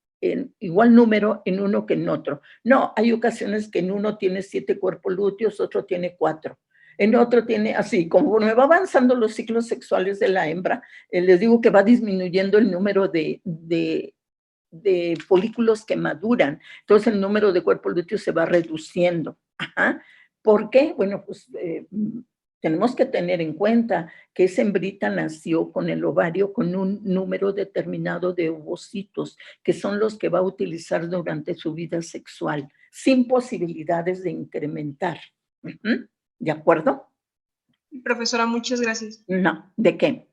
S1: igual número en uno que en otro. No, hay ocasiones que en uno tiene 7 cuerpos lúteos, otro tiene 4. En otro tiene así, como va avanzando los ciclos sexuales de la hembra, les digo que va disminuyendo el número de folículos que maduran. Entonces el número de cuerpos lúteos se va reduciendo. Ajá. ¿Por qué? Bueno, pues tenemos que tener en cuenta que esa hembrita nació con el ovario con un número determinado de ovocitos, que son los que va a utilizar durante su vida sexual, sin posibilidades de incrementar. ¿De acuerdo?
S2: Profesora, muchas gracias.
S1: No, ¿de qué?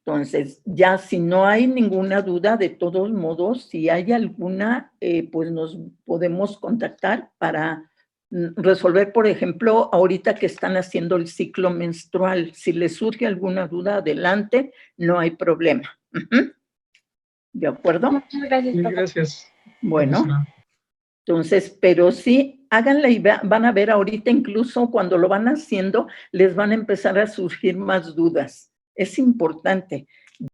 S1: Entonces, ya si no hay ninguna duda, de todos modos, si hay alguna, pues nos podemos contactar para resolver, por ejemplo, ahorita que están haciendo el ciclo menstrual. Si les surge alguna duda, adelante, no hay problema. ¿De acuerdo?
S10: Muchas gracias,
S9: Sí,
S10: profe.
S9: gracias.
S1: Bueno,
S9: profesora.
S1: entonces, pero sí, háganla y van a ver ahorita, incluso cuando lo van haciendo, les van a empezar a surgir más dudas. Es importante.